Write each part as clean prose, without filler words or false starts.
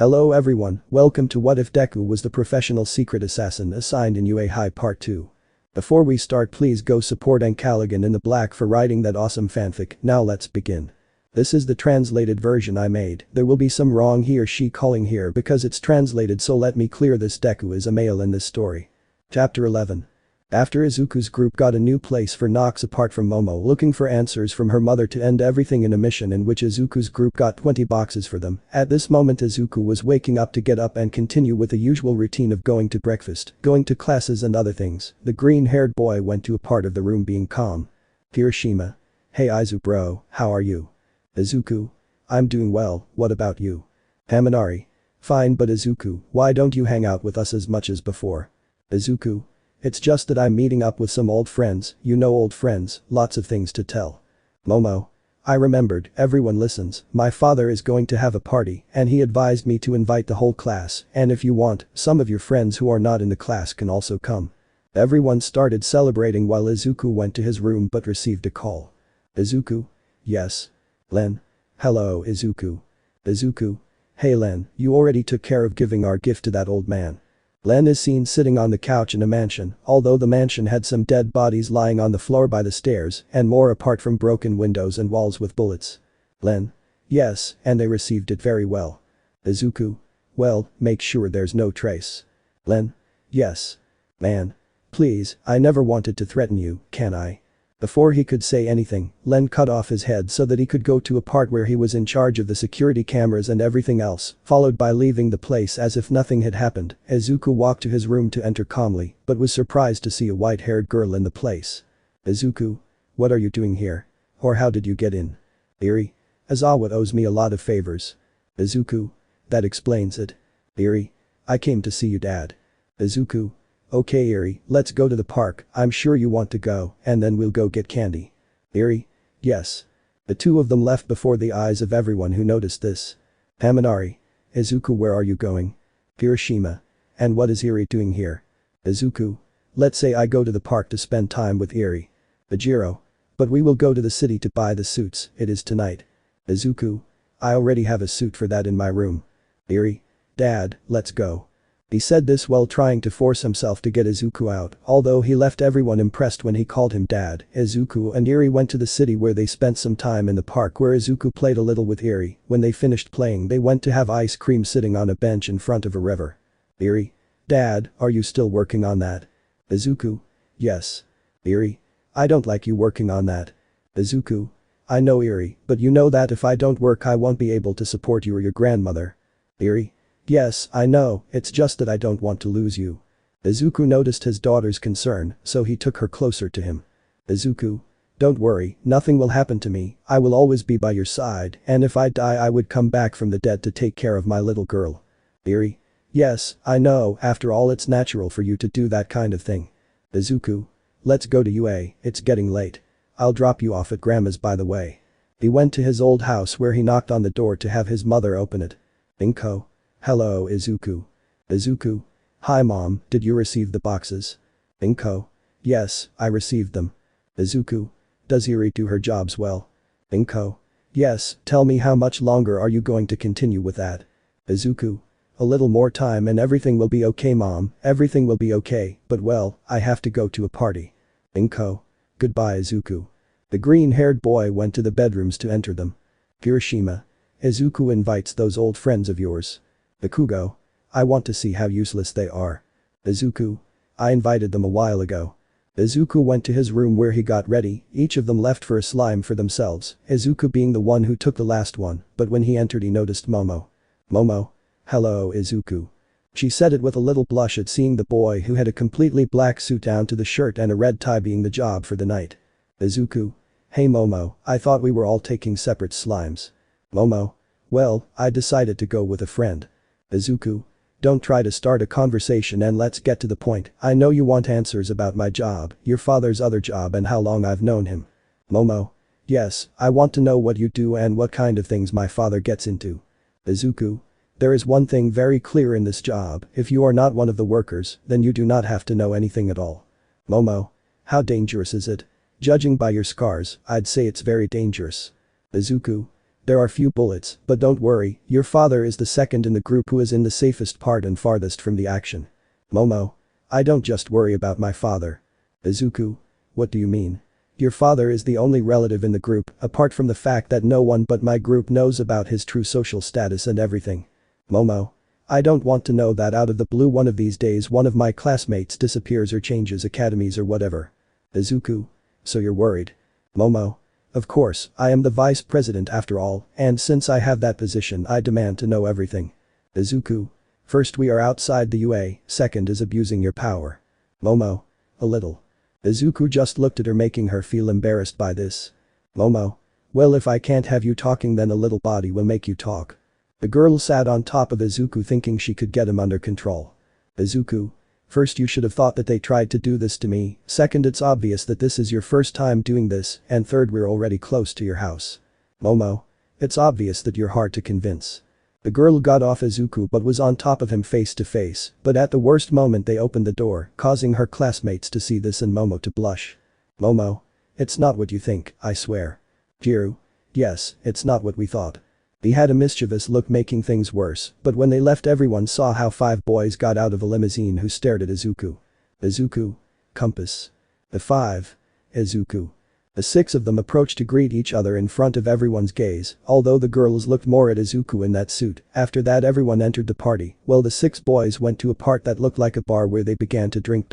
Hello everyone, welcome to What If Deku Was the Professional Secret Assassin Assigned in UA High Part 2. Before we start, please go support ancalagonintheblack for writing that awesome fanfic. Now let's begin. This is the translated version I made. There will be some wrong he or she calling here because it's translated, so let me clear this. Deku is a male in this story. Chapter 11. After Izuku's group got a new place for Nox apart from Momo looking for answers from her mother to end everything in a mission in which Izuku's group got 20 boxes for them, at this moment Izuku was waking up to get up and continue with the usual routine of going to breakfast, going to classes and other things. The green-haired boy went to a part of the room being calm. Hiroshima. Hey Izu bro, how are you? Izuku. I'm doing well, what about you? Haminari. Fine, but Izuku, why don't you hang out with us as much as before? Izuku. It's just that I'm meeting up with some old friends, you know, old friends, lots of things to tell. Momo. I remembered, everyone listens, my father is going to have a party and he advised me to invite the whole class, and if you want, some of your friends who are not in the class can also come. Everyone started celebrating while Izuku went to his room but received a call. Izuku? Yes. Len. Hello Izuku. Izuku. Hey Len, you already took care of giving our gift to that old man. Len is seen sitting on the couch in a mansion, although the mansion had some dead bodies lying on the floor by the stairs and more apart from broken windows and walls with bullets. Len. Yes, and they received it very well. Izuku. Well, make sure there's no trace. Len. Yes. Man. Please, I never wanted to threaten you, can I? Before he could say anything, Len cut off his head so that he could go to a part where he was in charge of the security cameras and everything else, followed by leaving the place as if nothing had happened. Izuku walked to his room to enter calmly, but was surprised to see a white-haired girl in the place. Izuku. What are you doing here? Or how did you get in? Eri. Aizawa owes me a lot of favors. Izuku. That explains it. Eri. I came to see you, Dad. Izuku. Okay Eri, let's go to the park, I'm sure you want to go, and then we'll go get candy. Eri. Yes. The two of them left before the eyes of everyone who noticed this. Haminari. Izuku, where are you going? Hiroshima. And what is Eri doing here? Izuku. Let's say I go to the park to spend time with Eri. Ajiro. But we will go to the city to buy the suits, it is tonight. Izuku. I already have a suit for that in my room. Eri. Dad, let's go. He said this while trying to force himself to get Izuku out, although he left everyone impressed when he called him dad. Izuku and Eri went to the city where they spent some time in the park where Izuku played a little with Eri. When they finished playing, they went to have ice cream sitting on a bench in front of a river. Eri. Dad, are you still working on that? Izuku. Yes. Eri. I don't like you working on that. Izuku. I know Eri, but you know that if I don't work I won't be able to support you or your grandmother. Eri. Yes, I know, it's just that I don't want to lose you. Izuku noticed his daughter's concern, so he took her closer to him. Izuku. Don't worry, nothing will happen to me, I will always be by your side, and if I die I would come back from the dead to take care of my little girl. Eri. Yes, I know, after all it's natural for you to do that kind of thing. Izuku. Let's go to UA, it's getting late. I'll drop you off at grandma's by the way. He went to his old house where he knocked on the door to have his mother open it. Inko. Hello Izuku. Izuku. Hi mom, did you receive the boxes? Inko. Yes, I received them. Izuku. Does Eri do her jobs well? Inko. Yes, tell me how much longer are you going to continue with that? Izuku. A little more time and everything will be okay mom, everything will be okay, but well, I have to go to a party. Inko. Goodbye Izuku. The green-haired boy went to the bedrooms to enter them. Hiroshima. Izuku invites those old friends of yours. Bakugo. I want to see how useless they are. Izuku. I invited them a while ago. Izuku went to his room where he got ready, each of them left for a slime for themselves, Izuku being the one who took the last one, but when he entered he noticed Momo. Momo. Hello Izuku. She said it with a little blush at seeing the boy who had a completely black suit down to the shirt and a red tie being the job for the night. Izuku. Hey Momo, I thought we were all taking separate slimes. Momo. Well, I decided to go with a friend. Izuku. Don't try to start a conversation and let's get to the point, I know you want answers about my job, your father's other job and how long I've known him. Momo. Yes, I want to know what you do and what kind of things my father gets into. Izuku. There is one thing very clear in this job, if you are not one of the workers, then you do not have to know anything at all. Momo. How dangerous is it? Judging by your scars, I'd say it's very dangerous. Izuku. There are few bullets, but don't worry, your father is the second in the group who is in the safest part and farthest from the action. Momo. I don't just worry about my father. Izuku. What do you mean? Your father is the only relative in the group, apart from the fact that no one but my group knows about his true social status and everything. Momo. I don't want to know that out of the blue one of these days one of my classmates disappears or changes academies or whatever. Izuku. So you're worried. Momo. Of course, I am the vice president after all, and since I have that position I demand to know everything. Izuku. First we are outside the UA, second is abusing your power. Momo. A little. Izuku just looked at her making her feel embarrassed by this. Momo. Well if I can't have you talking then a little body will make you talk. The girl sat on top of Izuku thinking she could get him under control. Izuku. First you should have thought that they tried to do this to me, second it's obvious that this is your first time doing this, and third we're already close to your house. Momo. It's obvious that you're hard to convince. The girl got off Izuku but was on top of him face to face, but at the worst moment they opened the door, causing her classmates to see this and Momo to blush. Momo. It's not what you think, I swear. Jiru. Yes, it's not what we thought. He had a mischievous look making things worse, but when they left everyone saw how 5 boys got out of a limousine who stared at Izuku. Izuku. Compass. The 5. Izuku. The 6 of them approached to greet each other in front of everyone's gaze, although the girls looked more at Izuku in that suit. After that everyone entered the party, while the 6 boys went to a part that looked like a bar where they began to drink.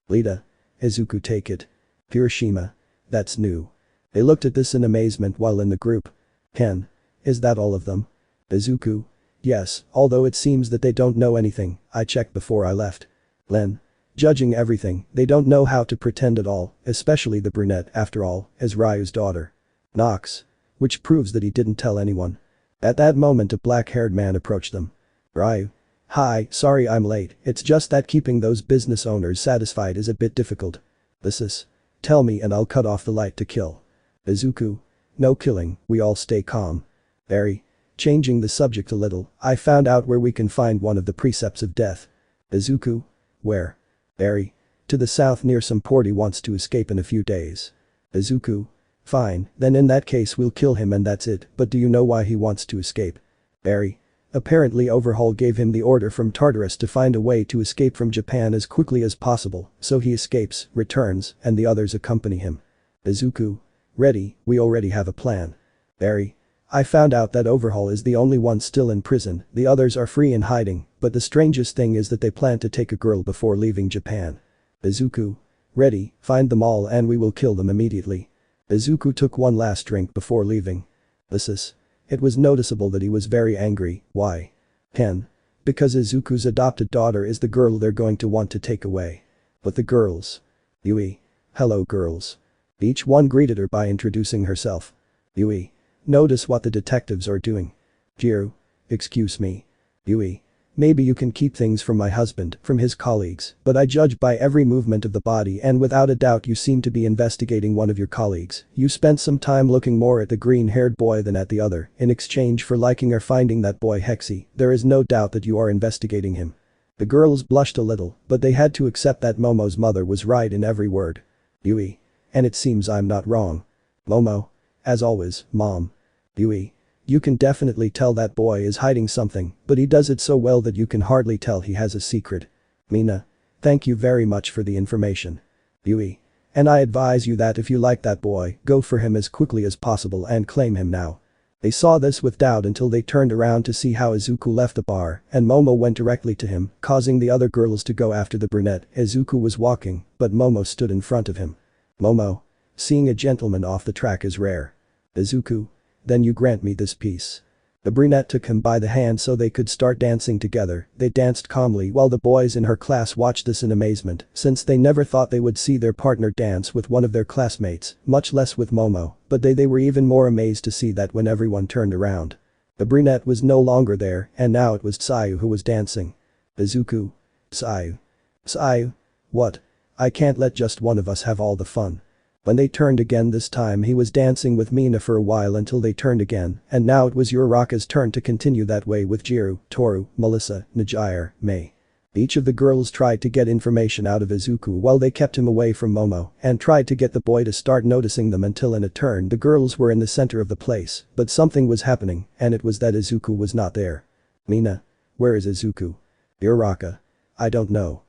Lita. Izuku take it. Hiroshima. That's new. They looked at this in amazement while in the group. Ken. Is that all of them? Izuku. Yes, although it seems that they don't know anything, I checked before I left. Len. Judging everything, they don't know how to pretend at all, especially the brunette after all, is Ryu's daughter. Nox. Which proves that he didn't tell anyone. At that moment a black-haired man approached them. Ryu. Hi, sorry I'm late, it's just that keeping those business owners satisfied is a bit difficult. This is. Tell me and I'll cut off the light to kill. Izuku. No killing, we all stay calm. Barry. Changing the subject a little, I found out where we can find one of the precepts of death. Izuku. Where? Barry. To the south near some port he wants to escape in a few days. Izuku. Fine, then in that case we'll kill him and that's it, but do you know why he wants to escape? Barry. Apparently Overhaul gave him the order from Tartarus to find a way to escape from Japan as quickly as possible, so he escapes, returns, and the others accompany him. Izuku. Ready, we already have a plan. Barry. I found out that Overhaul is the only one still in prison, the others are free and hiding, but the strangest thing is that they plan to take a girl before leaving Japan. Izuku. Ready, find them all and we will kill them immediately. Izuku took one last drink before leaving. It was noticeable that he was very angry, why? Ken. Because Izuku's adopted daughter is the girl they're going to want to take away. But the girls. Yui. Hello girls. Each one greeted her by introducing herself. Yui. Notice what the detectives are doing. Jiru. Excuse me. Yui. Maybe you can keep things from my husband, from his colleagues, but I judge by every movement of the body and without a doubt you seem to be investigating one of your colleagues. You spent some time looking more at the green-haired boy than at the other, in exchange for liking or finding that boy Hexy, there is no doubt that you are investigating him. The girls blushed a little, but they had to accept that Momo's mother was right in every word. Yui. And it seems I'm not wrong. Momo. As always, Mom. Yui. You can definitely tell that boy is hiding something, but he does it so well that you can hardly tell he has a secret. Mina. Thank you very much for the information. Yui. And I advise you that if you like that boy, go for him as quickly as possible and claim him now. They saw this with doubt until they turned around to see how Izuku left the bar, and Momo went directly to him, causing the other girls to go after the brunette. Izuku was walking, but Momo stood in front of him. Momo. Seeing a gentleman off the track is rare. Izuku. Then you grant me this piece. The brunette took him by the hand so they could start dancing together. They danced calmly while the boys in her class watched this in amazement, since they never thought they would see their partner dance with one of their classmates, much less with Momo, but they were even more amazed to see that when everyone turned around. The brunette was no longer there, and now it was Tsuyu who was dancing. Izuku. Tsuyu. Tsuyu. What? I can't let just one of us have all the fun. When they turned again this time he was dancing with Mina for a while until they turned again, and now it was Uraraka's turn to continue that way with Jiru, Toru, Melissa, Najire, Mei. Each of the girls tried to get information out of Izuku while they kept him away from Momo and tried to get the boy to start noticing them until in a turn the girls were in the center of the place, but something was happening and it was that Izuku was not there. Mina. Where is Izuku? Uraka. I don't know.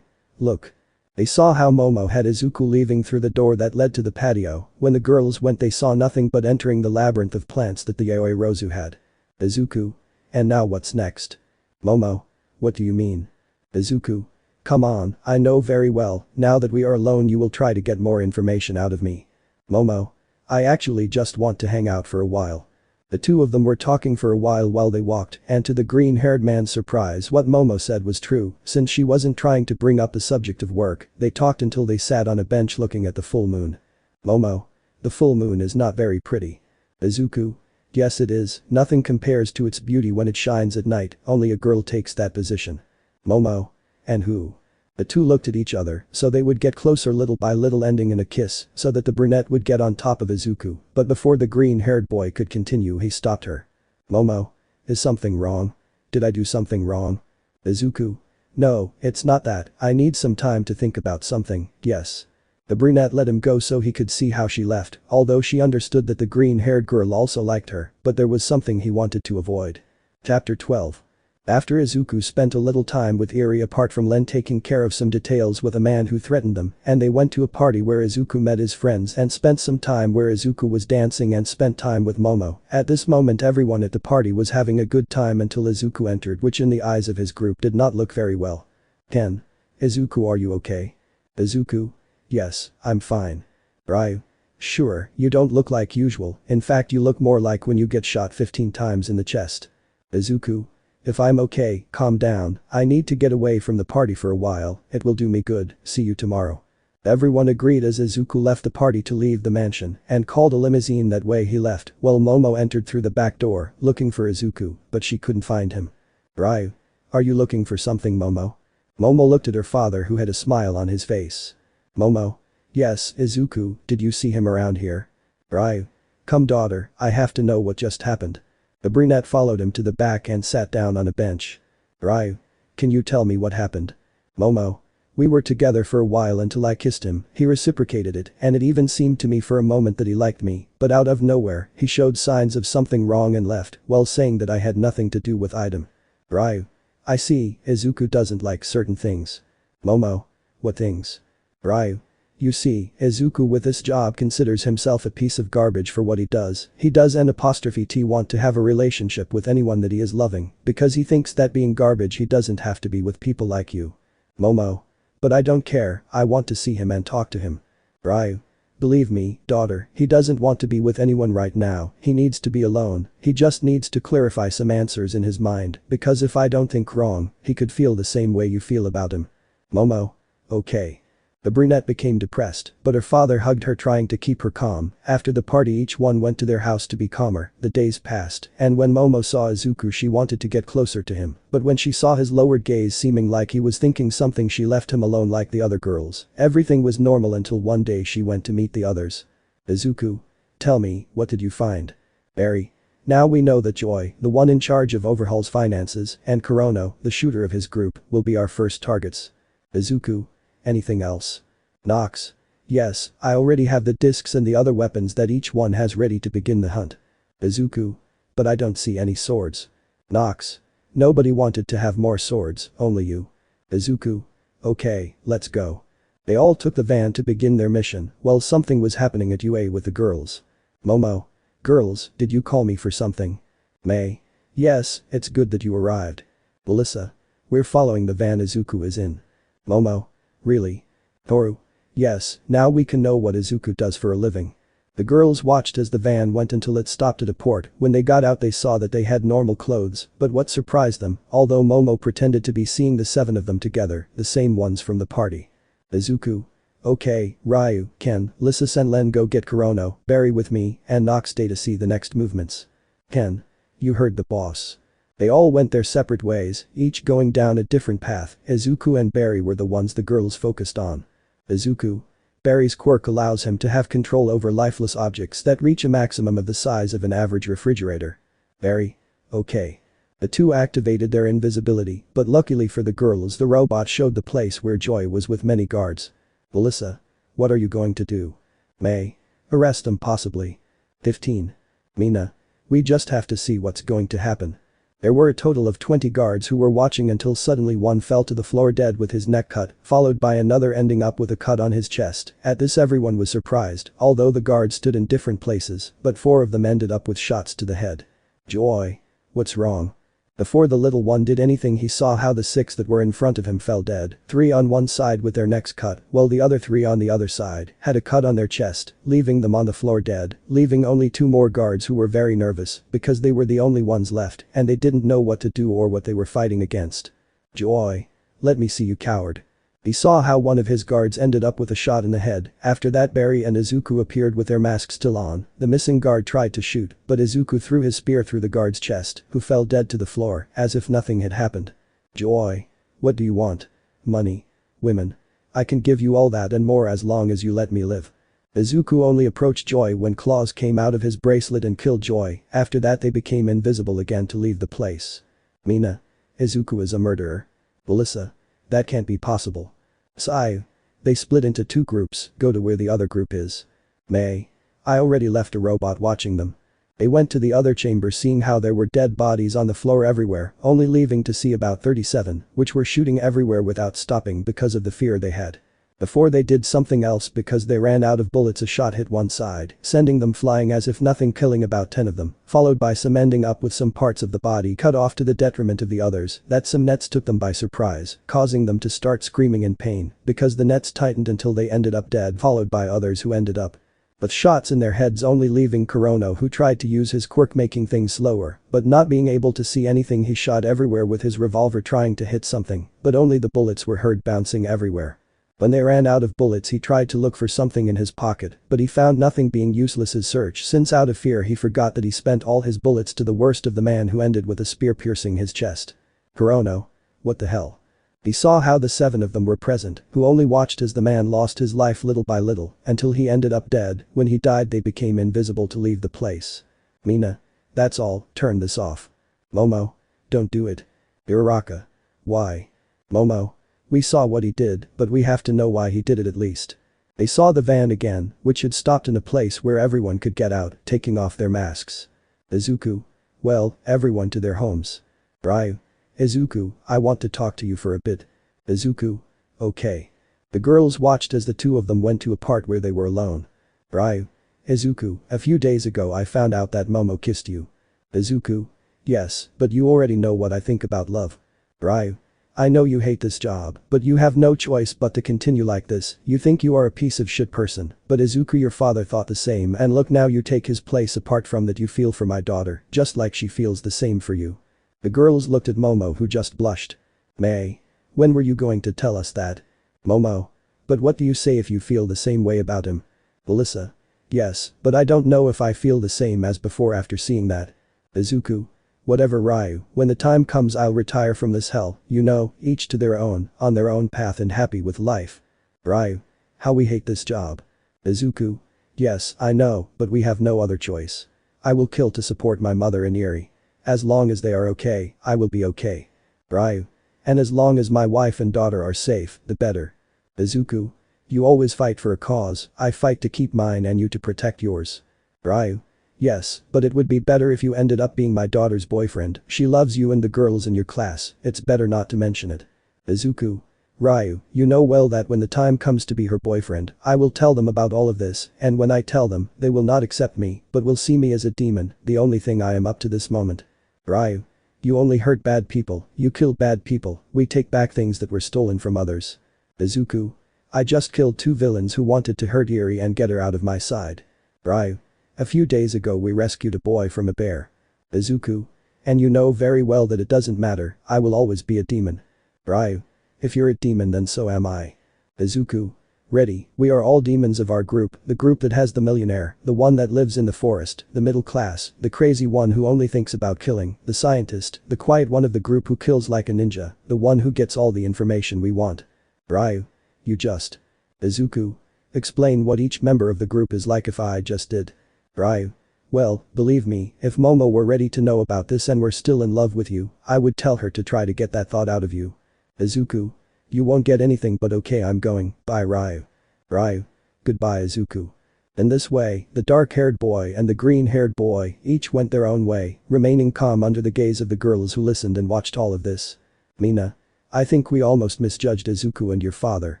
Look. They saw how Momo had Izuku leaving through the door that led to the patio. When the girls went they saw nothing but entering the labyrinth of plants that the Yaoi Rozu had. Izuku. And now what's next? Momo. What do you mean? Izuku. Come on, I know very well, now that we are alone you will try to get more information out of me. Momo. I actually just want to hang out for a while. The two of them were talking for a while they walked, and to the green-haired man's surprise what Momo said was true, since she wasn't trying to bring up the subject of work, they talked until they sat on a bench looking at the full moon. Momo. The full moon is not very pretty. Izuku. Yes it is, nothing compares to its beauty when it shines at night, only a girl takes that position. Momo. And who? The two looked at each other, so they would get closer little by little ending in a kiss, so that the brunette would get on top of Izuku, but before the green-haired boy could continue he stopped her. Momo. Is something wrong? Did I do something wrong? Izuku. No, it's not that, I need some time to think about something, yes. The brunette let him go so he could see how she left, although she understood that the green-haired girl also liked her, but there was something he wanted to avoid. Chapter 12. After Izuku spent a little time with Eri apart from Len taking care of some details with a man who threatened them, and they went to a party where Izuku met his friends and spent some time where Izuku was dancing and spent time with Momo. At this moment everyone at the party was having a good time until Izuku entered, which in the eyes of his group did not look very well. Ken. Izuku, are you okay? Izuku. Yes, I'm fine. Ryu. Sure, you don't look like usual, in fact you look more like when you get shot 15 times in the chest. Izuku. If I'm okay, calm down, I need to get away from the party for a while, it will do me good, see you tomorrow. Everyone agreed as Izuku left the party to leave the mansion and called a limousine. That way he left, while Momo entered through the back door, looking for Izuku, but she couldn't find him. Ryu. Are you looking for something, Momo? Momo looked at her father who had a smile on his face. Momo. Yes, Izuku, did you see him around here? Ryu. Come daughter, I have to know what just happened. The brunette followed him to the back and sat down on a bench. Ryu. Can you tell me what happened? Momo. We were together for a while until I kissed him, he reciprocated it, and it even seemed to me for a moment that he liked me, but out of nowhere, he showed signs of something wrong and left, while saying that I had nothing to do with item. Ryu. I see, Izuku doesn't like certain things. Momo. What things? Ryu. You see, Izuku with this job considers himself a piece of garbage for what he does and ''T want to have a relationship with anyone that he is loving, because he thinks that being garbage he doesn't have to be with people like you. Momo. But I don't care, I want to see him and talk to him. Ryu. Believe me, daughter, he doesn't want to be with anyone right now, he needs to be alone, he just needs to clarify some answers in his mind, because if I don't think wrong, he could feel the same way you feel about him. Momo. Okay. The brunette became depressed, but her father hugged her trying to keep her calm. After the party each one went to their house to be calmer, the days passed, and when Momo saw Izuku she wanted to get closer to him, but when she saw his lowered gaze seeming like he was thinking something she left him alone like the other girls. Everything was normal until one day she went to meet the others. Izuku. Tell me, what did you find? Barry. Now we know that Joy, the one in charge of Overhaul's finances, and Kurono, the shooter of his group, will be our first targets. Izuku. Anything else? Nox. Yes, I already have the discs and the other weapons that each one has ready to begin the hunt. Izuku. But I don't see any swords. Nox. Nobody wanted to have more swords, only you. Izuku. Okay, let's go. They all took the van to begin their mission, while something was happening at UA with the girls. Momo. Girls, did you call me for something? May. Yes, it's good that you arrived. Melissa. We're following the van Izuku is in. Momo. Really? Toru. Yes, now we can know what Izuku does for a living. The girls watched as the van went until it stopped at a port. When they got out they saw that they had normal clothes, but what surprised them, although Momo pretended to be seeing the 7 of them together, the same ones from the party. Izuku. Okay, Ryu, Ken, Lysis and Len go get Kurono, Barry with me, and Nox stay to see the next movements. Ken. You heard the boss. They all went their separate ways, each going down a different path. Izuku and Barry were the ones the girls focused on. Izuku. Barry's quirk allows him to have control over lifeless objects that reach a maximum of the size of an average refrigerator. Barry. Okay. The two activated their invisibility, but luckily for the girls the robot showed the place where Joy was with many guards. Melissa. What are you going to do? May. Arrest them possibly. 15. Mina. We just have to see what's going to happen. There were a total of 20 guards who were watching until suddenly one fell to the floor dead with his neck cut, followed by another ending up with a cut on his chest. At this everyone was surprised, although the guards stood in different places, but 4 of them ended up with shots to the head. Joy. What's wrong? Before the little one did anything he saw how the 6 that were in front of him fell dead, 3 on one side with their necks cut, while the other 3 on the other side had a cut on their chest, leaving them on the floor dead, leaving only 2 more guards who were very nervous because they were the only ones left and they didn't know what to do or what they were fighting against. Joy. Let me see you coward. He saw how one of his guards ended up with a shot in the head. After that Barry and Izuku appeared with their masks still on. The missing guard tried to shoot, but Izuku threw his spear through the guard's chest, who fell dead to the floor, as if nothing had happened. Joy. What do you want? Money. Women. I can give you all that and more as long as you let me live. Izuku only approached Joy when claws came out of his bracelet and killed Joy. After that they became invisible again to leave the place. Mina. Izuku is a murderer. Melissa. That can't be possible. Sigh. They split into 2 groups, go to where the other group is. May. I already left a robot watching them. They went to the other chamber seeing how there were dead bodies on the floor everywhere, only leaving to see about 37, which were shooting everywhere without stopping because of the fear they had. Before they did something else because they ran out of bullets, a shot hit one side, sending them flying as if nothing, killing about 10 of them, followed by some ending up with some parts of the body cut off to the detriment of the others. That some nets took them by surprise, causing them to start screaming in pain because the nets tightened until they ended up dead, followed by others who ended up with shots in their heads, only leaving Kurono, who tried to use his quirk making things slower, but not being able to see anything. He shot everywhere with his revolver trying to hit something, but only the bullets were heard bouncing everywhere. When they ran out of bullets he tried to look for something in his pocket, but he found nothing, being useless his search since out of fear he forgot that he spent all his bullets to the worst of the man who ended with a spear piercing his chest. Kurono. What the hell? He saw how the 7 of them were present, who only watched as the man lost his life little by little until he ended up dead. When he died they became invisible to leave the place. Mina. That's all, turn this off. Momo. Don't do it. Uraraka. Why? Momo. We saw what he did, but we have to know why he did it at least. They saw the van again, which had stopped in a place where everyone could get out, taking off their masks. Izuku. Well, everyone to their homes. Ryu. Izuku, I want to talk to you for a bit. Izuku. Okay. The girls watched as the 2 of them went to a part where they were alone. Ryu. Izuku, a few days ago I found out that Momo kissed you. Izuku. Yes, but you already know what I think about love. Ryu. I know you hate this job, but you have no choice but to continue like this. You think you are a piece of shit person, but Izuku, your father thought the same, and look now you take his place. Apart from that, you feel for my daughter, just like she feels the same for you. The girls looked at Momo, who just blushed. May. When were you going to tell us that? Momo. But what do you say if you feel the same way about him? Melissa. Yes, but I don't know if I feel the same as before after seeing that. Izuku. Whatever, Ryu, when the time comes I'll retire from this hell, you know, each to their own, on their own path and happy with life. Ryu. How we hate this job. Izuku. Yes, I know, but we have no other choice. I will kill to support my mother and Eri. As long as they are okay, I will be okay. Ryu. And as long as my wife and daughter are safe, the better. Izuku. You always fight for a cause, I fight to keep mine and you to protect yours. Ryu. Yes, but it would be better if you ended up being my daughter's boyfriend. She loves you and the girls in your class, it's better not to mention it. Izuku. Ryu, you know well that when the time comes to be her boyfriend, I will tell them about all of this, and when I tell them, they will not accept me, but will see me as a demon, the only thing I am up to this moment. Ryu. You only hurt bad people, you kill bad people, we take back things that were stolen from others. Izuku. I just killed 2 villains who wanted to hurt Eri and get her out of my side. Ryu. A few days ago we rescued a boy from a bear. Izuku. And you know very well that it doesn't matter, I will always be a demon. Ryu. If you're a demon then so am I. Izuku. Ready, we are all demons of our group, the group that has the millionaire, the one that lives in the forest, the middle class, the crazy one who only thinks about killing, the scientist, the quiet one of the group who kills like a ninja, the one who gets all the information we want. Ryu. You just. Izuku. Explain what each member of the group is like if I just did. Ryu. Well, believe me, if Momo were ready to know about this and were still in love with you, I would tell her to try to get that thought out of you. Izuku. You won't get anything but okay, I'm going, bye Ryu. Ryu. Goodbye Izuku. In this way, the dark-haired boy and the green-haired boy each went their own way, remaining calm under the gaze of the girls who listened and watched all of this. Mina. I think we almost misjudged Izuku and your father.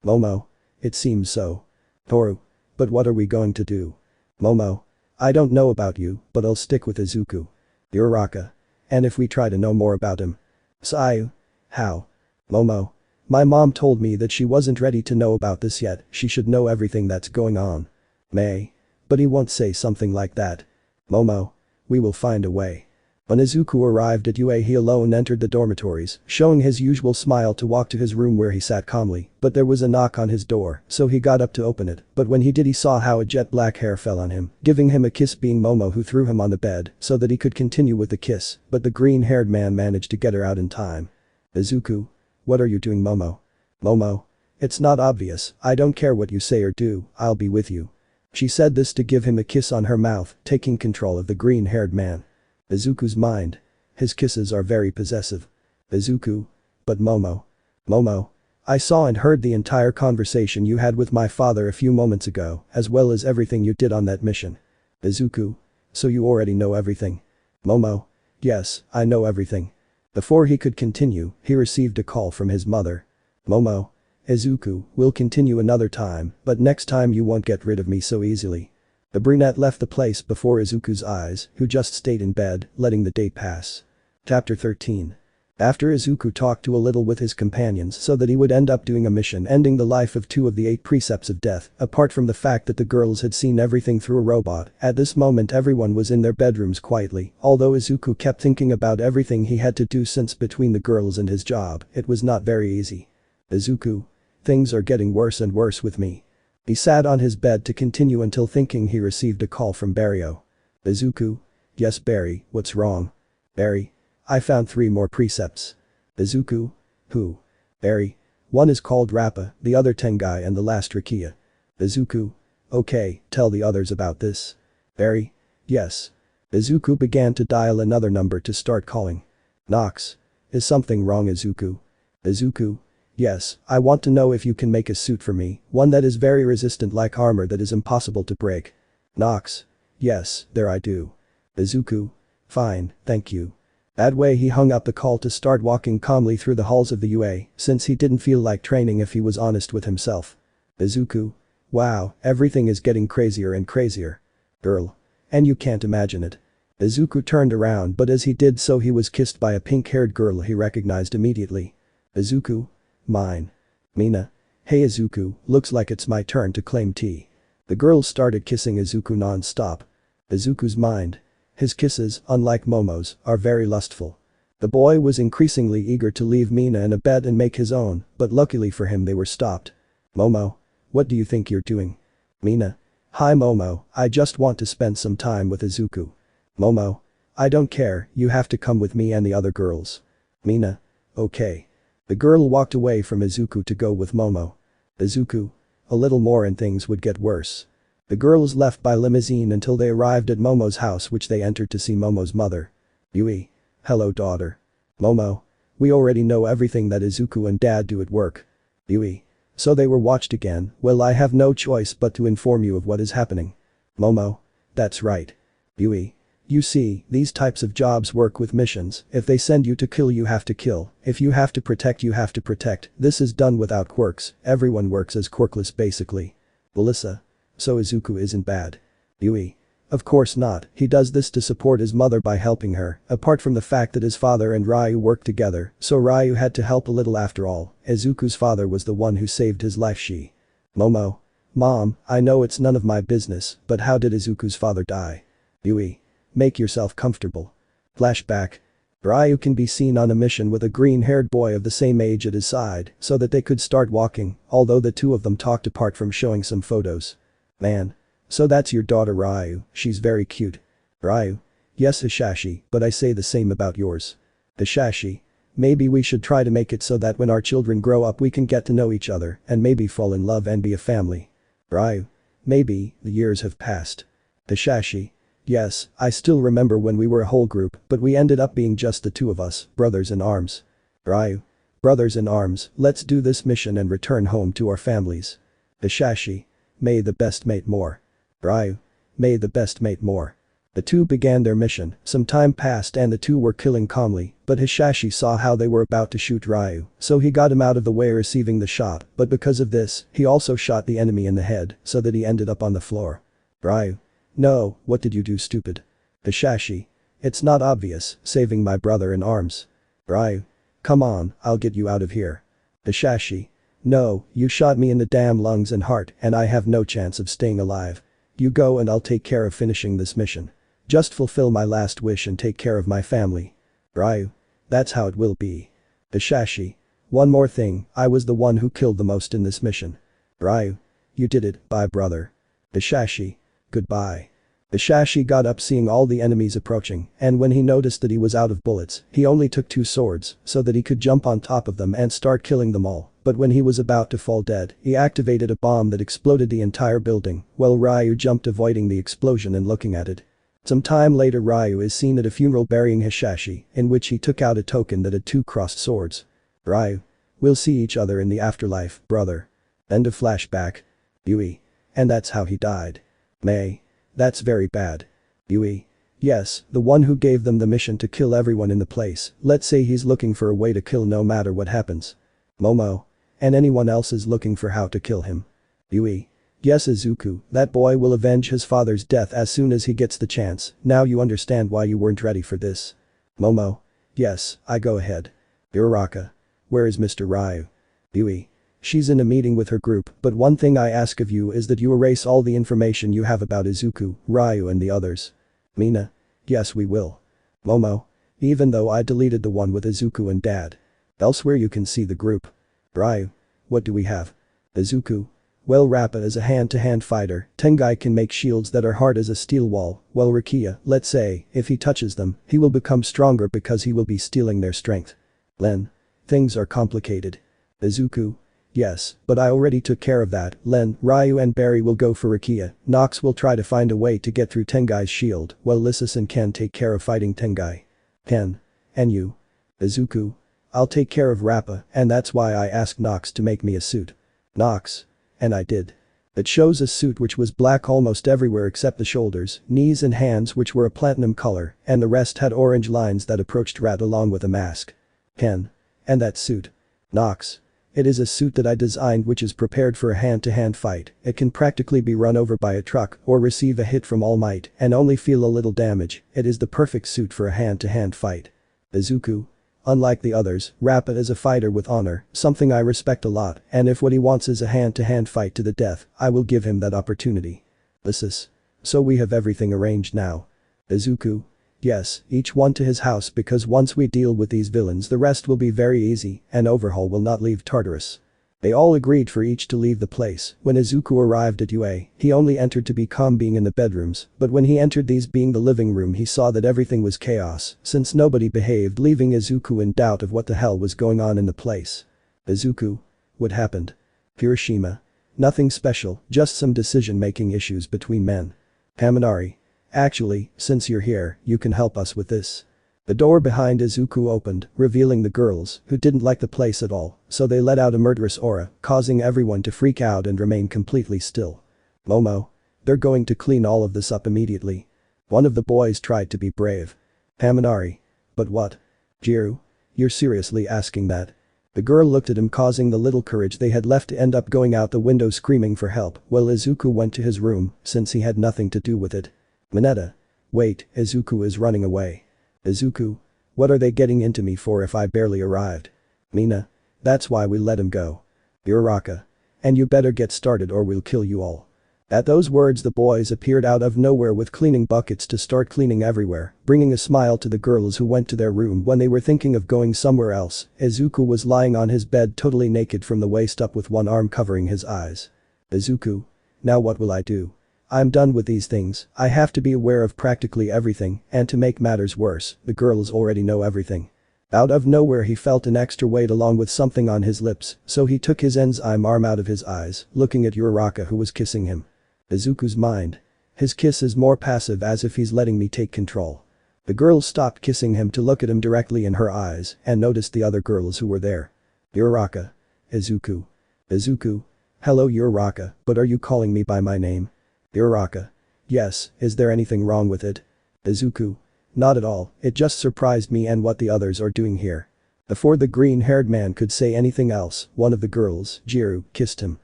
Momo. It seems so. Toru. But what are we going to do? Momo. I don't know about you, but I'll stick with Izuku. Uraraka. And if we try to know more about him? Sayu. How? Momo. My mom told me that she wasn't ready to know about this yet, she should know everything that's going on. May. But he won't say something like that. Momo. We will find a way. When Izuku arrived at UA, he alone entered the dormitories, showing his usual smile to walk to his room where he sat calmly, but there was a knock on his door, so he got up to open it, but when he did he saw how a jet black hair fell on him, giving him a kiss, being Momo who threw him on the bed so that he could continue with the kiss, but the green-haired man managed to get her out in time. Izuku. What are you doing, Momo? Momo. It's not obvious, I don't care what you say or do, I'll be with you. She said this to give him a kiss on her mouth, taking control of the green-haired man. Izuku's mind. His kisses are very possessive. Izuku. But Momo. Momo. I saw and heard the entire conversation you had with my father a few moments ago, as well as everything you did on that mission. Izuku. So you already know everything? Momo. Yes, I know everything. Before he could continue, he received a call from his mother. Momo. Izuku, we'll continue another time, but next time you won't get rid of me so easily. The brunette left the place before Izuku's eyes, who just stayed in bed, letting the day pass. Chapter 13. After Izuku talked to a little with his companions so that he would end up doing a mission ending the life of 2 of the 8 precepts of death, apart from the fact that the girls had seen everything through a robot, at this moment everyone was in their bedrooms quietly, although Izuku kept thinking about everything he had to do since between the girls and his job, it was not very easy. Izuku. Things are getting worse and worse with me. He sat on his bed to continue until thinking he received a call from Barrio. Izuku. Yes Barry, what's wrong? Barry. I found 3 more precepts. Izuku. Who? Barry. One is called Rappa, the other Tengai and the last Rakia. Izuku. Okay, tell the others about this. Barry. Yes. Izuku began to dial another number to start calling. Nox. Is something wrong Izuku? Izuku. Yes, I want to know if you can make a suit for me, one that is very resistant like armor that is impossible to break. Nox. Yes, there I do. Izuku. Fine, thank you. That way he hung up the call to start walking calmly through the halls of the UA, since he didn't feel like training if he was honest with himself. Izuku. Wow, everything is getting crazier and crazier. Girl. And you can't imagine it. Izuku turned around, but as he did so he was kissed by a pink-haired girl he recognized immediately. Izuku. Mine. Mina. Hey Izuku, looks like it's my turn to claim tea. The girl started kissing Izuku non-stop. Izuku's mind. His kisses, unlike Momo's, are very lustful. The boy was increasingly eager to leave Mina in a bed and make his own, but luckily for him they were stopped. Momo. What do you think you're doing? Mina. Hi Momo, I just want to spend some time with Izuku. Momo. I don't care, you have to come with me and the other girls. Mina. Okay. The girl walked away from Izuku to go with Momo. Izuku. A little more and things would get worse. The girls left by limousine until they arrived at Momo's house, which they entered to see Momo's mother. Yui. Hello daughter. Momo. We already know everything that Izuku and dad do at work. Yui. So they were watched again, well I have no choice but to inform you of what is happening. Momo. That's right. Yui. You see, these types of jobs work with missions, if they send you to kill you have to kill, if you have to protect you have to protect, this is done without quirks, everyone works as quirkless basically. Melissa. So Izuku isn't bad. Yui. Of course not, he does this to support his mother by helping her, apart from the fact that his father and Ryu work together, so Ryu had to help a little after all, Izuku's father was the one who saved his life. She. Momo. Mom, I know it's none of my business, but how did Izuku's father die? Yui. Make yourself comfortable. Flashback. Ryu can be seen on a mission with a green-haired boy of the same age at his side so that they could start walking, although the 2 of them talked apart from showing some photos. Man. So that's your daughter Ryu, she's very cute. Ryu. Yes Hishashi, but I say the same about yours. Hishashi. Maybe we should try to make it so that when our children grow up we can get to know each other and maybe fall in love and be a family. Ryu. Maybe, the years have passed. Hishashi. Yes, I still remember when we were a whole group, but we ended up being just the two of us, brothers in arms. Ryu. Brothers in arms, let's do this mission and return home to our families. Hishashi. May the best mate more. Ryu. May the best mate more. The two began their mission, some time passed and the two were killing calmly, but Hishashi saw how they were about to shoot Ryu, so he got him out of the way receiving the shot, but because of this, he also shot the enemy in the head, so that he ended up on the floor. Ryu. No, what did you do, stupid? Hishashi. It's not obvious, saving my brother in arms. Ryu. Come on, I'll get you out of here. Hishashi. No, you shot me in the damn lungs and heart and I have no chance of staying alive. You go and I'll take care of finishing this mission. Just fulfill my last wish and take care of my family. Ryu. That's how it will be. Hishashi. One more thing, I was the one who killed the most in this mission. Ryu. You did it, bye brother. Hishashi. Goodbye. Hishashi got up seeing all the enemies approaching, and when he noticed that he was out of bullets, he only took 2 swords, so that he could jump on top of them and start killing them all, but when he was about to fall dead, he activated a bomb that exploded the entire building, while Ryu jumped avoiding the explosion and looking at it. Some time later Ryu is seen at a funeral burying Hishashi, in which he took out a token that had 2 crossed swords. Ryu. We'll see each other in the afterlife, brother. End of flashback. Yui. And that's how he died. May. That's very bad. Yui. Yes, the one who gave them the mission to kill everyone in the place, let's say he's looking for a way to kill no matter what happens. Momo. And anyone else is looking for how to kill him. Yui. Yes, Izuku, that boy will avenge his father's death as soon as he gets the chance, now you understand why you weren't ready for this. Momo. Yes, I go ahead. Uraraka. Where is Mr. Ryu? Yui. She's in a meeting with her group, but one thing I ask of you is that you erase all the information you have about Izuku, Ryu and the others. Mina. Yes, we will. Momo. Even though I deleted the one with Izuku and Dad. Elsewhere you can see the group. Ryu. What do we have? Izuku. Well, Rappa is a hand-to-hand fighter, Tengai can make shields that are hard as a steel wall, while Rukia, let's say, if he touches them, he will become stronger because he will be stealing their strength. Len. Things are complicated. Izuku. Yes, but I already took care of that. Len, Ryu and Barry will go for Rukia, Nox will try to find a way to get through Tengai's shield, while Lysis and Ken take care of fighting Tengai. Ken. And you? Izuku. I'll take care of Rappa, and that's why I asked Nox to make me a suit. Nox. And I did. It shows a suit which was black almost everywhere except the shoulders, knees and hands which were a platinum color, and the rest had orange lines that approached Rat along with a mask. Ken. And that suit. Nox. It is a suit that I designed which is prepared for a hand-to-hand fight, it can practically be run over by a truck or receive a hit from All Might and only feel a little damage, it is the perfect suit for a hand-to-hand fight. Izuku. Unlike the others, Rappa is a fighter with honor, something I respect a lot, and if what he wants is a hand-to-hand fight to the death, I will give him that opportunity. Lysis. So we have everything arranged now. Izuku. Yes, each one to his house because once we deal with these villains the rest will be very easy and Overhaul will not leave Tartarus. They all agreed for each to leave the place. When Izuku arrived at UA, he only entered to be calm being in the bedrooms, but when he entered these being the living room he saw that everything was chaos since nobody behaved, leaving Izuku in doubt of what the hell was going on in the place. Izuku. What happened? Hiroshima. Nothing special, just some decision-making issues between men. Kaminari. Actually, since you're here, you can help us with this. The door behind Izuku opened, revealing the girls, who didn't like the place at all, so they let out a murderous aura, causing everyone to freak out and remain completely still. Momo. They're going to clean all of this up immediately. One of the boys tried to be brave. Kaminari. But what? Jiru? You're seriously asking that? The girl looked at him, causing the little courage they had left to end up going out the window screaming for help, while Izuku went to his room, since he had nothing to do with it. Mineta. Wait, Izuku is running away. Izuku. What are they getting into me for if I barely arrived? Mina. That's why we let him go. Uraraka. And you better get started or we'll kill you all. At those words the boys appeared out of nowhere with cleaning buckets to start cleaning everywhere, bringing a smile to the girls who went to their room when they were thinking of going somewhere else. Izuku was lying on his bed totally naked from the waist up with one arm covering his eyes. Izuku. Now what will I do? I'm done with these things, I have to be aware of practically everything, and to make matters worse, the girls already know everything. Out of nowhere he felt an extra weight along with something on his lips, so he took his enzyme arm out of his eyes, looking at Uraraka who was kissing him. Izuku's mind. His kiss is more passive as if he's letting me take control. The girl stopped kissing him to look at him directly in her eyes and noticed the other girls who were there. Uraraka. Izuku. Izuku. Hello Uraraka, but are you calling me by my name? Uraraka. Yes, is there anything wrong with it? Izuku. Not at all, it just surprised me and what the others are doing here. Before the green-haired man could say anything else, one of the girls, Jiru, kissed him.